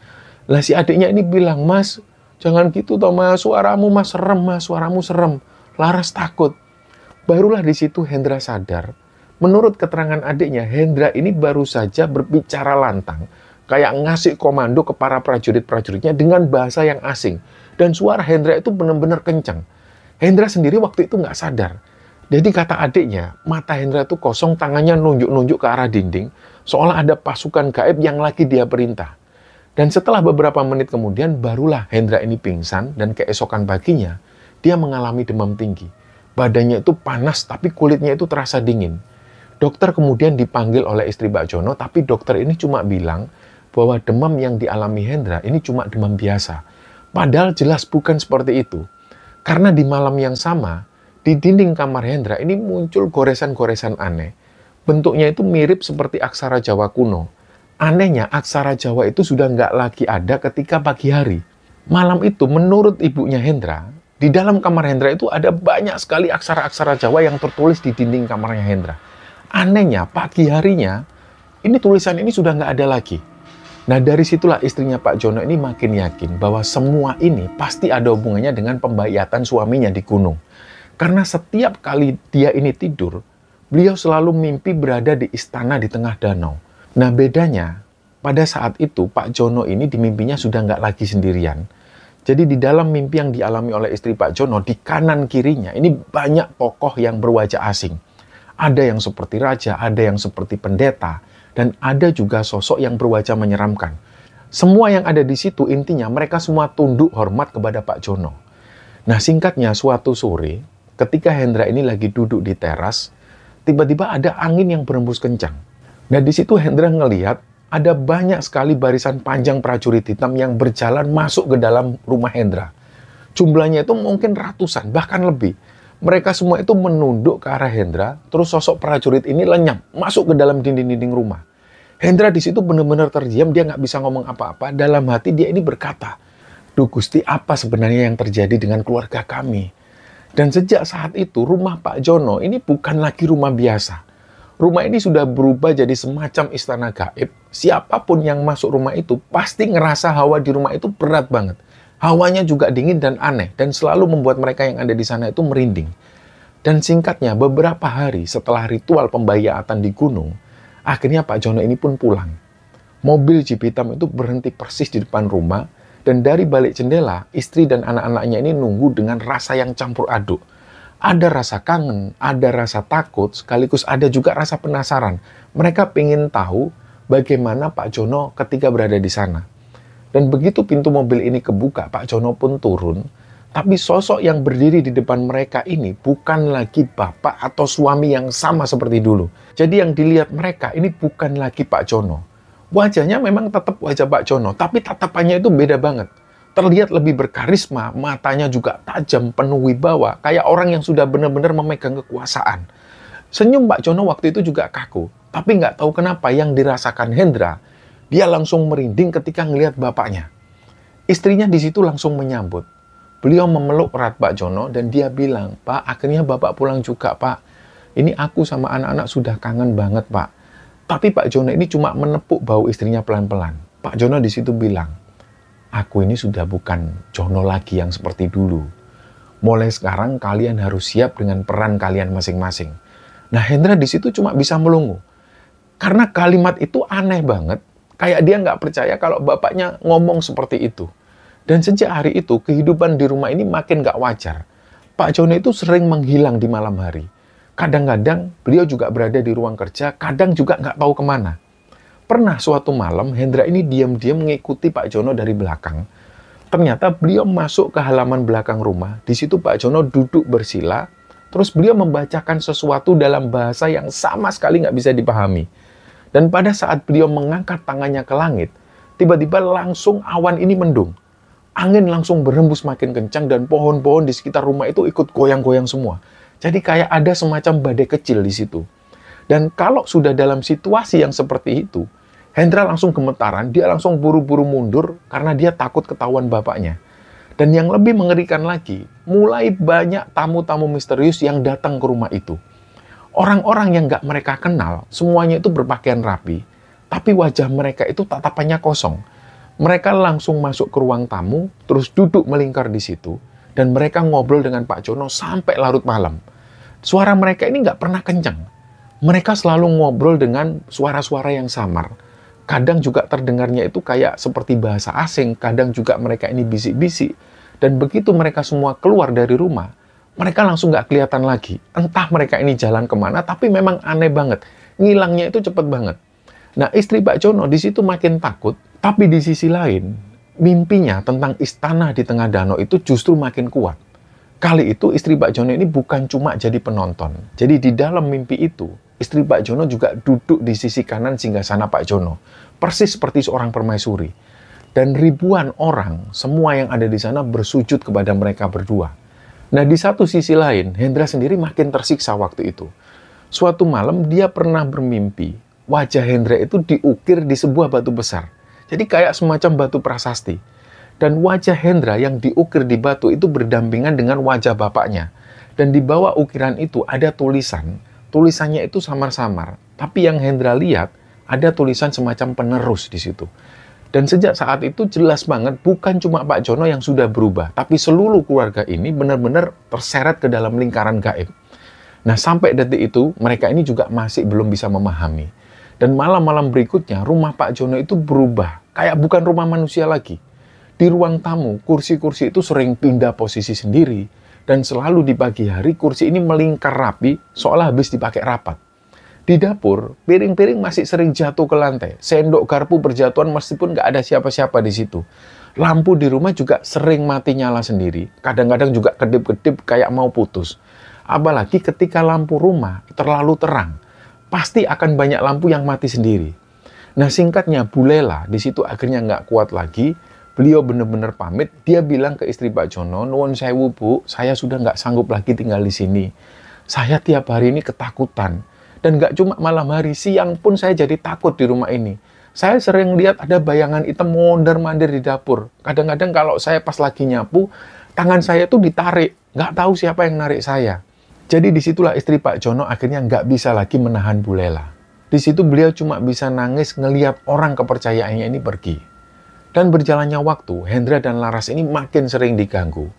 Lah si adiknya ini bilang, "Mas, jangan gitu toh mas, suaramu mas serem mas, suaramu serem." Laras takut. Barulah di situ Hendra sadar. Menurut keterangan adiknya, Hendra ini baru saja berbicara lantang, kayak ngasih komando ke para prajurit-prajuritnya dengan bahasa yang asing. Dan suara Hendra itu benar-benar kencang. Hendra sendiri waktu itu nggak sadar. Jadi kata adiknya, mata Hendra itu kosong, tangannya nunjuk-nunjuk ke arah dinding, seolah ada pasukan gaib yang lagi dia perintah. Dan setelah beberapa menit kemudian, barulah Hendra ini pingsan, dan keesokan paginya, dia mengalami demam tinggi. Badannya itu panas, tapi kulitnya itu terasa dingin. Dokter kemudian dipanggil oleh istri Pak Jono, tapi dokter ini cuma bilang bahwa demam yang dialami Hendra ini cuma demam biasa. Padahal jelas bukan seperti itu. Karena di malam yang sama, di dinding kamar Hendra ini muncul goresan-goresan aneh. Bentuknya itu mirip seperti aksara Jawa kuno. Anehnya, aksara Jawa itu sudah nggak lagi ada ketika pagi hari. Malam itu, menurut ibunya Hendra, di dalam kamar Hendra itu ada banyak sekali aksara-aksara Jawa yang tertulis di dinding kamarnya Hendra. Anehnya, pagi harinya, ini tulisan ini sudah nggak ada lagi. Nah, dari situlah istrinya Pak Jono ini makin yakin bahwa semua ini pasti ada hubungannya dengan pembayatan suaminya di gunung. Karena setiap kali dia ini tidur, beliau selalu mimpi berada di istana di tengah danau. Nah, bedanya, pada saat itu Pak Jono ini di mimpinya sudah nggak lagi sendirian. Jadi di dalam mimpi yang dialami oleh istri Pak Jono, di kanan kirinya, ini banyak tokoh yang berwajah asing. Ada yang seperti raja, ada yang seperti pendeta, dan ada juga sosok yang berwajah menyeramkan. Semua yang ada di situ intinya mereka semua tunduk hormat kepada Pak Jono. Nah, singkatnya suatu sore, ketika Hendra ini lagi duduk di teras, tiba-tiba ada angin yang berembus kencang. Nah, di situ Hendra ngelihat ada banyak sekali barisan panjang prajurit hitam yang berjalan masuk ke dalam rumah Hendra. Jumlahnya itu mungkin ratusan, bahkan lebih. Mereka semua itu menunduk ke arah Hendra, terus sosok prajurit ini lenyap, masuk ke dalam dinding-dinding rumah. Hendra di situ benar-benar terdiam, dia nggak bisa ngomong apa-apa. Dalam hati dia ini berkata, Duh Gusti, apa sebenarnya yang terjadi dengan keluarga kami? Dan sejak saat itu, rumah Pak Jono ini bukan lagi rumah biasa. Rumah ini sudah berubah jadi semacam istana gaib. Siapapun yang masuk rumah itu pasti ngerasa hawa di rumah itu berat banget. Hawanya juga dingin dan aneh, dan selalu membuat mereka yang ada di sana itu merinding. Dan singkatnya, beberapa hari setelah ritual pembayatan di gunung, akhirnya Pak Jono ini pun pulang. Mobil Jeep hitam itu berhenti persis di depan rumah, dan dari balik jendela, istri dan anak-anaknya ini nunggu dengan rasa yang campur aduk. Ada rasa kangen, ada rasa takut, sekaligus ada juga rasa penasaran. Mereka ingin tahu bagaimana Pak Jono ketika berada di sana. Dan begitu pintu mobil ini kebuka, Pak Jono pun turun. Tapi sosok yang berdiri di depan mereka ini bukan lagi bapak atau suami yang sama seperti dulu. Jadi yang dilihat mereka ini bukan lagi Pak Jono. Wajahnya memang tetap wajah Pak Jono, tapi tatapannya itu beda banget. Terlihat lebih berkarisma, matanya juga tajam, penuh wibawa, kayak orang yang sudah benar-benar memegang kekuasaan. Senyum Pak Jono waktu itu juga kaku, tapi nggak tahu kenapa yang dirasakan Hendra, dia langsung merinding ketika ngelihat bapaknya. Istrinya di situ langsung menyambut. Beliau memeluk erat Pak Jono dan dia bilang, "Pak, akhirnya Bapak pulang juga, Pak. Ini aku sama anak-anak sudah kangen banget, Pak." Tapi Pak Jono ini cuma menepuk bahu istrinya pelan-pelan. Pak Jono di situ bilang, "Aku ini sudah bukan Jono lagi yang seperti dulu. Mulai sekarang kalian harus siap dengan peran kalian masing-masing." Nah, Hendra di situ cuma bisa melongo. Karena kalimat itu aneh banget. Kayak dia nggak percaya kalau bapaknya ngomong seperti itu. Dan sejak hari itu, kehidupan di rumah ini makin nggak wajar. Pak Jono itu sering menghilang di malam hari. Kadang-kadang beliau juga berada di ruang kerja, kadang juga nggak tahu kemana. Pernah suatu malam, Hendra ini diam-diam mengikuti Pak Jono dari belakang. Ternyata beliau masuk ke halaman belakang rumah. Di situ Pak Jono duduk bersila, terus beliau membacakan sesuatu dalam bahasa yang sama sekali nggak bisa dipahami. Dan pada saat beliau mengangkat tangannya ke langit, tiba-tiba langsung awan ini mendung. Angin langsung berhembus makin kencang dan pohon-pohon di sekitar rumah itu ikut goyang-goyang semua. Jadi kayak ada semacam badai kecil di situ. Dan kalau sudah dalam situasi yang seperti itu, Hendra langsung gemetaran, dia langsung buru-buru mundur karena dia takut ketahuan bapaknya. Dan yang lebih mengerikan lagi, mulai banyak tamu-tamu misterius yang datang ke rumah itu. Orang-orang yang nggak mereka kenal, semuanya itu berpakaian rapi, tapi wajah mereka itu tatapannya kosong. Mereka langsung masuk ke ruang tamu, terus duduk melingkar di situ, dan mereka ngobrol dengan Pak Jono sampai larut malam. Suara mereka ini nggak pernah kencang. Mereka selalu ngobrol dengan suara-suara yang samar. Kadang juga terdengarnya itu kayak seperti bahasa asing, kadang juga mereka ini bisik-bisik. Dan begitu mereka semua keluar dari rumah, mereka langsung nggak kelihatan lagi. Entah mereka ini jalan kemana, tapi memang aneh banget. Ngilangnya itu cepet banget. Nah, istri Pak Jono di situ makin takut, tapi di sisi lain, mimpinya tentang istana di tengah danau itu justru makin kuat. Kali itu istri Pak Jono ini bukan cuma jadi penonton. Jadi di dalam mimpi itu, istri Pak Jono juga duduk di sisi kanan singgasana Pak Jono. Persis seperti seorang permaisuri. Dan ribuan orang, semua yang ada di sana bersujud kepada mereka berdua. Nah, di satu sisi lain, Hendra sendiri makin tersiksa waktu itu. Suatu malam dia pernah bermimpi, wajah Hendra itu diukir di sebuah batu besar. Jadi kayak semacam batu prasasti. Dan wajah Hendra yang diukir di batu itu berdampingan dengan wajah bapaknya. Dan di bawah ukiran itu ada tulisan. Tulisannya itu samar-samar. Tapi yang Hendra lihat, ada tulisan semacam penerus di situ. Dan sejak saat itu jelas banget bukan cuma Pak Jono yang sudah berubah, tapi seluruh keluarga ini benar-benar terseret ke dalam lingkaran gaib. Nah, sampai detik itu mereka ini juga masih belum bisa memahami. Dan malam-malam berikutnya rumah Pak Jono itu berubah, kayak bukan rumah manusia lagi. Di ruang tamu, kursi-kursi itu sering pindah posisi sendiri, dan selalu di pagi hari kursi ini melingkar rapi seolah habis dipakai rapat. Di dapur, piring-piring masih sering jatuh ke lantai. Sendok garpu berjatuhan meskipun nggak ada siapa-siapa di situ. Lampu di rumah juga sering mati nyala sendiri. Kadang-kadang juga kedip-kedip kayak mau putus. Apalagi ketika lampu rumah terlalu terang. Pasti akan banyak lampu yang mati sendiri. Nah, singkatnya, Bu Lela di situ akhirnya nggak kuat lagi. Beliau benar-benar pamit. Dia bilang ke istri Pak Jono, "Nuwun sewu, Bu, saya sudah nggak sanggup lagi tinggal di sini. Saya tiap hari ini ketakutan. Dan nggak cuma malam hari, siang pun saya jadi takut di rumah ini. Saya sering lihat ada bayangan hitam mondar-mandir di dapur. Kadang-kadang kalau saya pas lagi nyapu, tangan saya tuh ditarik. Nggak tahu siapa yang narik saya. Jadi disitulah istri Pak Jono akhirnya nggak bisa lagi menahan Bu Lela. Di situ beliau cuma bisa nangis ngelihat orang kepercayaannya ini pergi. Dan berjalannya waktu, Hendra dan Laras ini makin sering diganggu.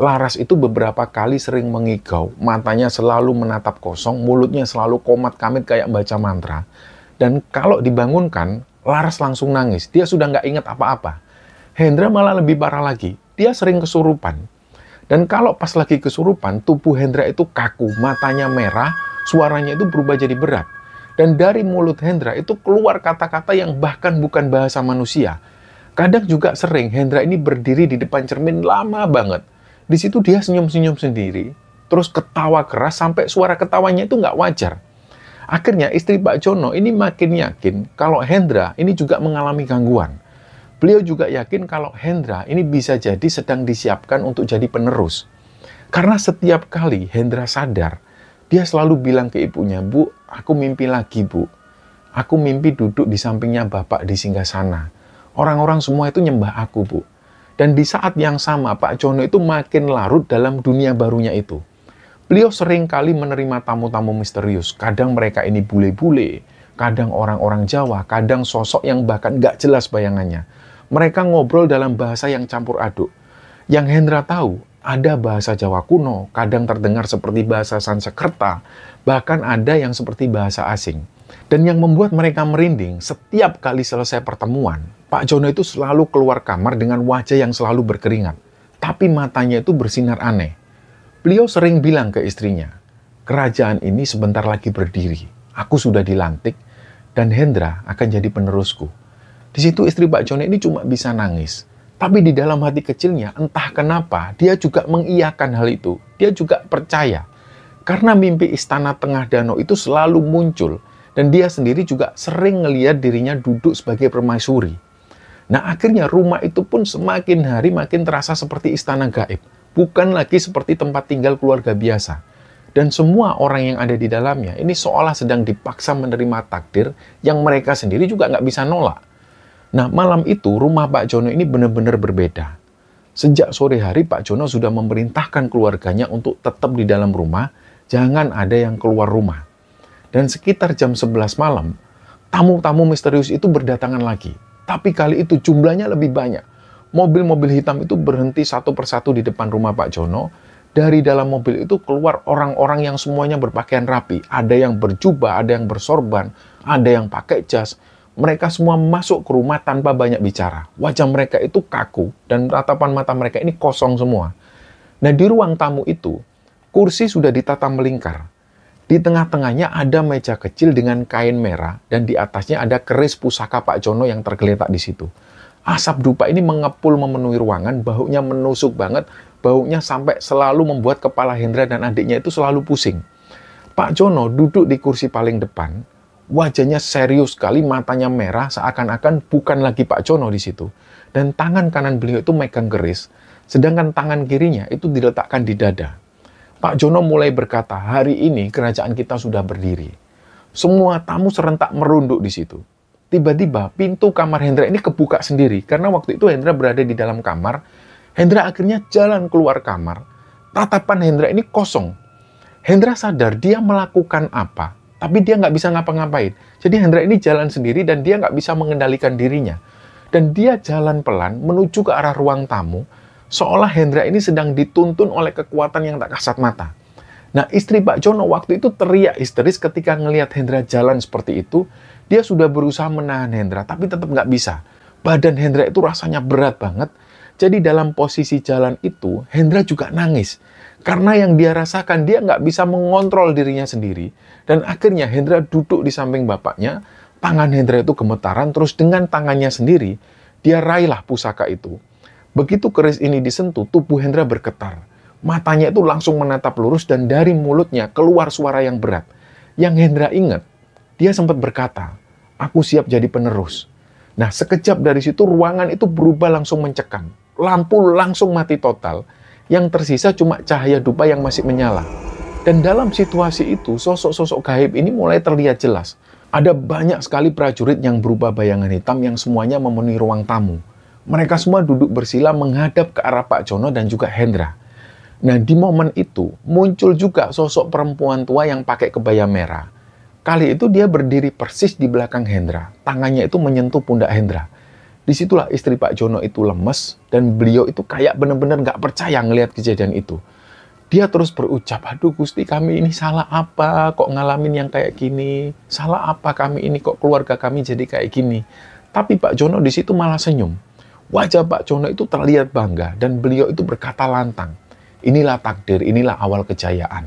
Laras itu beberapa kali sering mengigau, matanya selalu menatap kosong, mulutnya selalu komat-kamit kayak baca mantra. Dan kalau dibangunkan, Laras langsung nangis. Dia sudah nggak ingat apa-apa. Hendra malah lebih parah lagi. Dia sering kesurupan. Dan kalau pas lagi kesurupan, tubuh Hendra itu kaku, matanya merah, suaranya itu berubah jadi berat. Dan dari mulut Hendra itu keluar kata-kata yang bahkan bukan bahasa manusia. Kadang juga sering Hendra ini berdiri di depan cermin lama banget. Di situ dia senyum-senyum sendiri, terus ketawa keras sampai suara ketawanya itu nggak wajar. Akhirnya istri Pak Jono ini makin yakin kalau Hendra ini juga mengalami gangguan. Beliau juga yakin kalau Hendra ini bisa jadi sedang disiapkan untuk jadi penerus. Karena setiap kali Hendra sadar, dia selalu bilang ke ibunya, "Bu, aku mimpi lagi, Bu. Aku mimpi duduk di sampingnya Bapak di singgasana. Orang-orang semua itu nyembah aku, Bu." Dan di saat yang sama, Pak Jono itu makin larut dalam dunia barunya itu. Beliau sering kali menerima tamu-tamu misterius. Kadang mereka ini bule-bule, kadang orang-orang Jawa, kadang sosok yang bahkan nggak jelas bayangannya. Mereka ngobrol dalam bahasa yang campur aduk. Yang Hendra tahu, ada bahasa Jawa kuno, kadang terdengar seperti bahasa Sanskerta, bahkan ada yang seperti bahasa asing. Dan yang membuat mereka merinding, setiap kali selesai pertemuan, Pak Jono itu selalu keluar kamar dengan wajah yang selalu berkeringat. Tapi matanya itu bersinar aneh. Beliau sering bilang ke istrinya, "Kerajaan ini sebentar lagi berdiri. Aku sudah dilantik, dan Hendra akan jadi penerusku." Di situ istri Pak Jono ini cuma bisa nangis. Tapi di dalam hati kecilnya, entah kenapa, dia juga mengiyakan hal itu. Dia juga percaya. Karena mimpi istana tengah danau itu selalu muncul. Dan dia sendiri juga sering ngelihat dirinya duduk sebagai permaisuri. Nah akhirnya rumah itu pun semakin hari makin terasa seperti istana gaib. Bukan lagi seperti tempat tinggal keluarga biasa. Dan semua orang yang ada di dalamnya ini seolah sedang dipaksa menerima takdir yang mereka sendiri juga nggak bisa nolak. Nah, malam itu rumah Pak Jono ini benar-benar berbeda. Sejak sore hari Pak Jono sudah memerintahkan keluarganya untuk tetap di dalam rumah, jangan ada yang keluar rumah. Dan sekitar jam 11 malam, tamu-tamu misterius itu berdatangan lagi. Tapi kali itu jumlahnya lebih banyak. Mobil-mobil hitam itu berhenti satu persatu di depan rumah Pak Jono. Dari dalam mobil itu keluar orang-orang yang semuanya berpakaian rapi. Ada yang berjubah, ada yang bersorban, ada yang pakai jas. Mereka semua masuk ke rumah tanpa banyak bicara. Wajah mereka itu kaku dan tatapan mata mereka ini kosong semua. Nah, di ruang tamu itu, kursi sudah ditata melingkar. Di tengah-tengahnya ada meja kecil dengan kain merah dan di atasnya ada keris pusaka Pak Jono yang tergeletak di situ. Asap dupa ini mengepul memenuhi ruangan, baunya menusuk banget, baunya sampai selalu membuat kepala Hendra dan adiknya itu selalu pusing. Pak Jono duduk di kursi paling depan, wajahnya serius sekali, matanya merah, seakan-akan bukan lagi Pak Jono di situ. Dan tangan kanan beliau itu megang keris, sedangkan tangan kirinya itu diletakkan di dada. Pak Jono mulai berkata, "Hari ini kerajaan kita sudah berdiri." Semua tamu serentak merunduk di situ. Tiba-tiba pintu kamar Hendra ini kebuka sendiri, karena waktu itu Hendra berada di dalam kamar. Hendra akhirnya jalan keluar kamar. Tatapan Hendra ini kosong. Hendra sadar dia melakukan apa, tapi dia nggak bisa ngapa-ngapain. Jadi Hendra ini jalan sendiri dan dia nggak bisa mengendalikan dirinya. Dan dia jalan pelan menuju ke arah ruang tamu, seolah Hendra ini sedang dituntun oleh kekuatan yang tak kasat mata. Nah, istri Pak Jono waktu itu teriak histeris ketika ngelihat Hendra jalan seperti itu. Dia sudah berusaha menahan Hendra, tapi tetap nggak bisa. Badan Hendra itu rasanya berat banget. Jadi dalam posisi jalan itu, Hendra juga nangis. Karena yang dia rasakan, dia nggak bisa mengontrol dirinya sendiri. Dan akhirnya Hendra duduk di samping bapaknya, tangan Hendra itu gemetaran, terus dengan tangannya sendiri, dia raihlah pusaka itu. Begitu keris ini disentuh, tubuh Hendra bergetar. Matanya itu langsung menatap lurus dan dari mulutnya keluar suara yang berat. Yang Hendra ingat, dia sempat berkata, "Aku siap jadi penerus." Nah, sekejap dari situ ruangan itu berubah langsung mencekam. Lampu langsung mati total. Yang tersisa cuma cahaya dupa yang masih menyala. Dan dalam situasi itu, sosok-sosok gaib ini mulai terlihat jelas. Ada banyak sekali prajurit yang berupa bayangan hitam yang semuanya memenuhi ruang tamu. Mereka semua duduk bersila menghadap ke arah Pak Jono dan juga Hendra. Nah, di momen itu muncul juga sosok perempuan tua yang pakai kebaya merah. Kali itu dia berdiri persis di belakang Hendra. Tangannya itu menyentuh pundak Hendra. Disitulah istri Pak Jono itu lemes dan beliau itu kayak benar-benar nggak percaya ngelihat kejadian itu. Dia terus berucap, aduh Gusti, kami ini salah apa kok ngalamin yang kayak gini? Salah apa kami ini kok keluarga kami jadi kayak gini? Tapi Pak Jono di situ malah senyum. Wajah Pak Jono itu terlihat bangga dan beliau itu berkata lantang, inilah takdir, inilah awal kejayaan.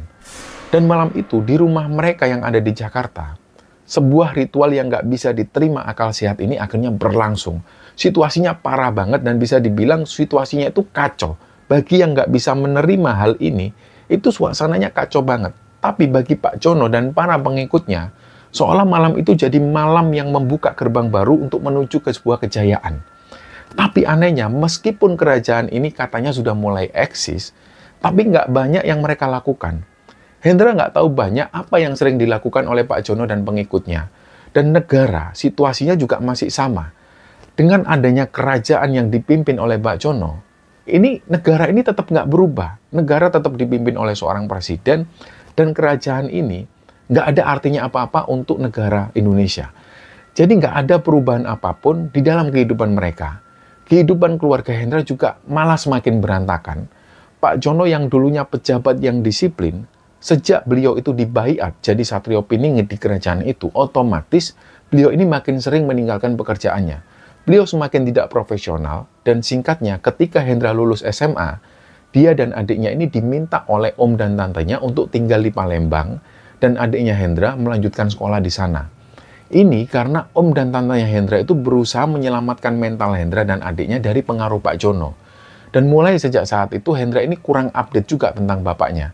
Dan malam itu di rumah mereka yang ada di Jakarta, sebuah ritual yang nggak bisa diterima akal sehat ini akhirnya berlangsung. Situasinya parah banget dan bisa dibilang situasinya itu kacau. Bagi yang nggak bisa menerima hal ini, itu suasananya kacau banget. Tapi bagi Pak Jono dan para pengikutnya, seolah malam itu jadi malam yang membuka gerbang baru untuk menuju ke sebuah kejayaan. Tapi anehnya, meskipun kerajaan ini katanya sudah mulai eksis, tapi nggak banyak yang mereka lakukan. Hendra nggak tahu banyak apa yang sering dilakukan oleh Pak Jono dan pengikutnya. Dan negara, situasinya juga masih sama. Dengan adanya kerajaan yang dipimpin oleh Pak Jono, negara ini tetap nggak berubah. Negara tetap dipimpin oleh seorang presiden, dan kerajaan ini nggak ada artinya apa-apa untuk negara Indonesia. Jadi nggak ada perubahan apapun di dalam kehidupan mereka. Kehidupan keluarga Hendra juga malah semakin berantakan. Pak Jono yang dulunya pejabat yang disiplin, sejak beliau itu dibaiat jadi Satrio Piningit di kerajaan itu, otomatis beliau ini makin sering meninggalkan pekerjaannya. Beliau semakin tidak profesional, dan singkatnya ketika Hendra lulus SMA, dia dan adiknya ini diminta oleh om dan tantenya untuk tinggal di Palembang, dan adiknya Hendra melanjutkan sekolah di sana. Ini karena om dan tantenya Hendra itu berusaha menyelamatkan mental Hendra dan adiknya dari pengaruh Pak Jono. Dan mulai sejak saat itu Hendra ini kurang update juga tentang bapaknya.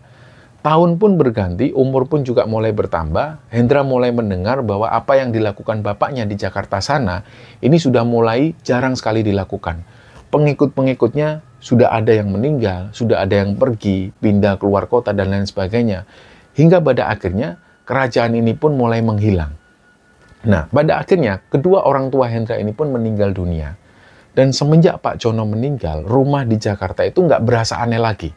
Tahun pun berganti, umur pun juga mulai bertambah, Hendra mulai mendengar bahwa apa yang dilakukan bapaknya di Jakarta sana, ini sudah mulai jarang sekali dilakukan. Pengikut-pengikutnya sudah ada yang meninggal, sudah ada yang pergi, pindah keluar kota, dan lain sebagainya. Hingga pada akhirnya, kerajaan ini pun mulai menghilang. Nah, pada akhirnya, kedua orang tua Hendra ini pun meninggal dunia. Dan semenjak Pak Jono meninggal, rumah di Jakarta itu nggak berasa aneh lagi.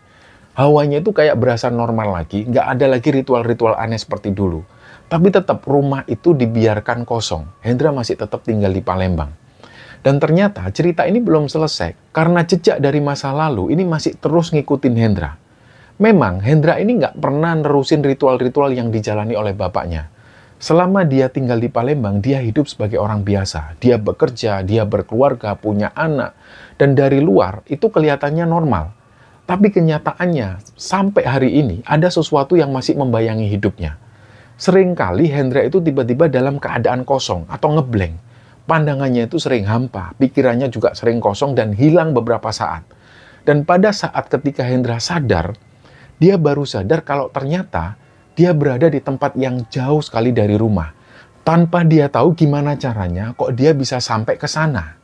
Hawanya itu kayak berasa normal lagi, nggak ada lagi ritual-ritual aneh seperti dulu. Tapi tetap rumah itu dibiarkan kosong. Hendra masih tetap tinggal di Palembang. Dan ternyata cerita ini belum selesai, karena jejak dari masa lalu ini masih terus ngikutin Hendra. Memang Hendra ini nggak pernah nerusin ritual-ritual yang dijalani oleh bapaknya. Selama dia tinggal di Palembang, dia hidup sebagai orang biasa. Dia bekerja, dia berkeluarga, punya anak. Dan dari luar itu kelihatannya normal. Tapi kenyataannya, sampai hari ini ada sesuatu yang masih membayangi hidupnya. Seringkali Hendra itu tiba-tiba dalam keadaan kosong atau ngeblank. Pandangannya itu sering hampa, pikirannya juga sering kosong dan hilang beberapa saat. Dan pada saat ketika Hendra sadar, dia baru sadar kalau ternyata dia berada di tempat yang jauh sekali dari rumah. Tanpa dia tahu gimana caranya kok dia bisa sampai ke sana.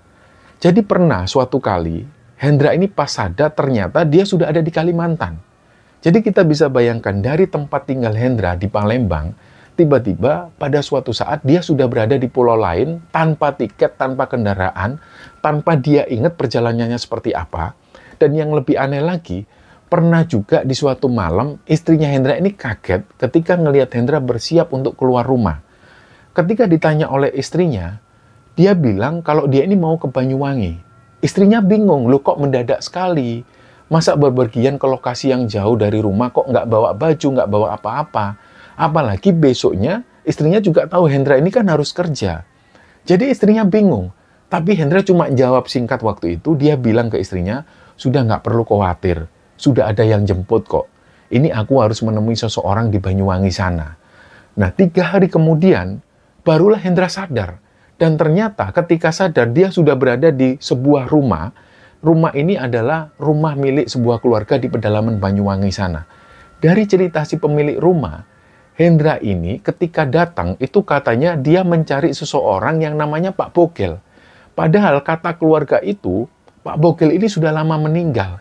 Jadi pernah suatu kali, Hendra ini pas sadar ternyata dia sudah ada di Kalimantan. Jadi kita bisa bayangkan dari tempat tinggal Hendra di Palembang, tiba-tiba pada suatu saat dia sudah berada di pulau lain, tanpa tiket, tanpa kendaraan, tanpa dia ingat perjalanannya seperti apa. Dan yang lebih aneh lagi, pernah juga di suatu malam, istrinya Hendra ini kaget ketika ngelihat Hendra bersiap untuk keluar rumah. Ketika ditanya oleh istrinya, dia bilang kalau dia ini mau ke Banyuwangi. Istrinya bingung, loh kok mendadak sekali? Masa berpergian ke lokasi yang jauh dari rumah kok nggak bawa baju, nggak bawa apa-apa? Apalagi besoknya istrinya juga tahu Hendra ini kan harus kerja. Jadi istrinya bingung. Tapi Hendra cuma jawab singkat waktu itu, dia bilang ke istrinya, sudah nggak perlu khawatir, sudah ada yang jemput kok. Ini aku harus menemui seseorang di Banyuwangi sana. Nah, 3 hari kemudian, barulah Hendra sadar. Dan ternyata ketika sadar dia sudah berada di sebuah rumah. Rumah ini adalah rumah milik sebuah keluarga di pedalaman Banyuwangi sana. Dari cerita si pemilik rumah, Hendra ini ketika datang itu katanya dia mencari seseorang yang namanya Pak Bogel. Padahal kata keluarga itu, Pak Bogel ini sudah lama meninggal.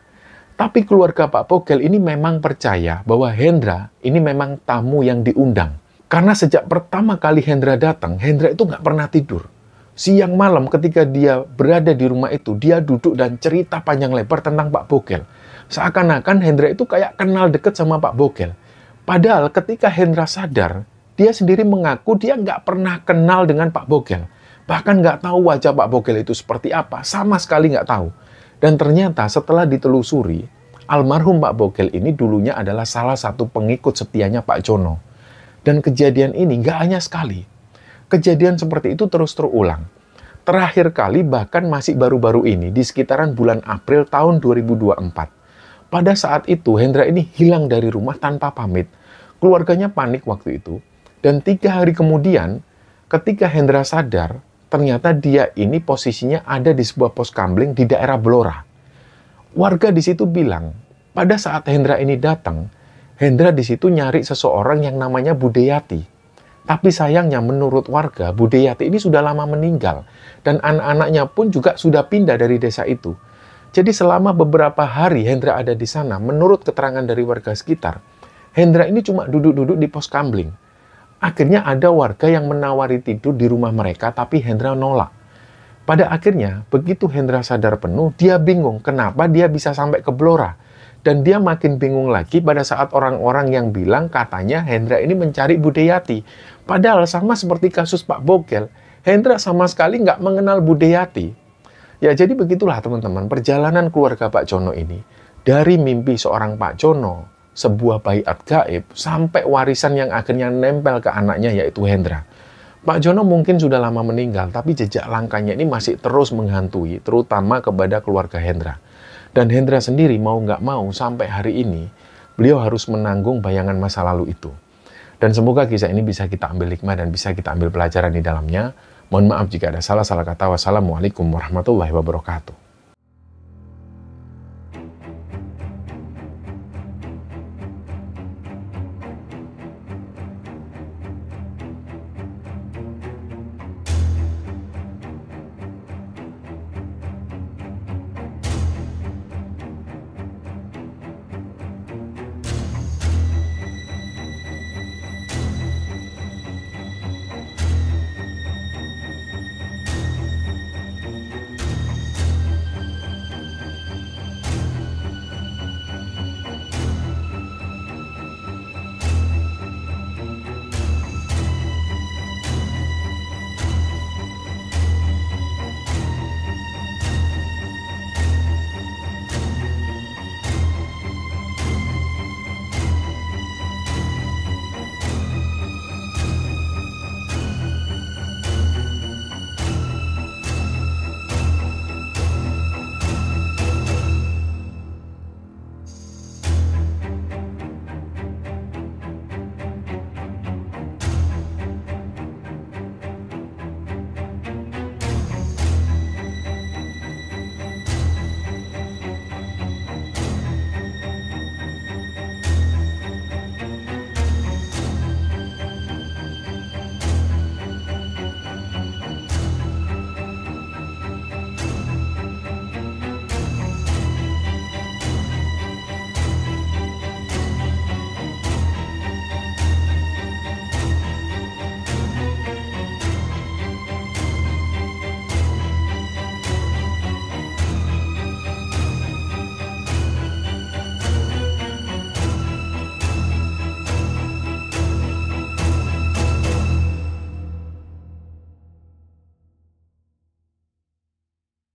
Tapi keluarga Pak Bogel ini memang percaya bahwa Hendra ini memang tamu yang diundang. Karena sejak pertama kali Hendra datang, Hendra itu nggak pernah tidur. Siang malam ketika dia berada di rumah itu, dia duduk dan cerita panjang lebar tentang Pak Bogel. Seakan-akan Hendra itu kayak kenal deket sama Pak Bogel. Padahal ketika Hendra sadar, dia sendiri mengaku dia nggak pernah kenal dengan Pak Bogel. Bahkan nggak tahu wajah Pak Bogel itu seperti apa, sama sekali nggak tahu. Dan ternyata setelah ditelusuri, almarhum Pak Bogel ini dulunya adalah salah satu pengikut setianya Pak Jono. Dan kejadian ini nggak hanya sekali. Kejadian seperti itu terus terulang. Terakhir kali bahkan masih baru-baru ini, di sekitaran bulan April tahun 2024. Pada saat itu, Hendra ini hilang dari rumah tanpa pamit. Keluarganya panik waktu itu. Dan 3 hari kemudian, ketika Hendra sadar, ternyata dia ini posisinya ada di sebuah pos kamling di daerah Blora. Warga di situ bilang, pada saat Hendra ini datang, Hendra di situ nyari seseorang yang namanya Budeyati. Tapi sayangnya menurut warga, Budeyati ini sudah lama meninggal. Dan anak-anaknya pun juga sudah pindah dari desa itu. Jadi selama beberapa hari Hendra ada di sana, menurut keterangan dari warga sekitar, Hendra ini cuma duduk-duduk di pos kamling. Akhirnya ada warga yang menawari tidur di rumah mereka, tapi Hendra nolak. Pada akhirnya, begitu Hendra sadar penuh, dia bingung kenapa dia bisa sampai ke Blora. Dan dia makin bingung lagi pada saat orang-orang yang bilang katanya Hendra ini mencari Budeyati. Padahal sama seperti kasus Pak Bogel, Hendra sama sekali nggak mengenal Budeyati. Ya jadi begitulah teman-teman, perjalanan keluarga Pak Jono ini. Dari mimpi seorang Pak Jono, sebuah baiat gaib, sampai warisan yang akhirnya nempel ke anaknya yaitu Hendra. Pak Jono mungkin sudah lama meninggal, tapi jejak langkahnya ini masih terus menghantui, terutama kepada keluarga Hendra. Dan Hendra sendiri mau nggak mau sampai hari ini, beliau harus menanggung bayangan masa lalu itu. Dan semoga kisah ini bisa kita ambil hikmah dan bisa kita ambil pelajaran di dalamnya. Mohon maaf jika ada salah-salah kata. Wassalamualaikum warahmatullahi wabarakatuh.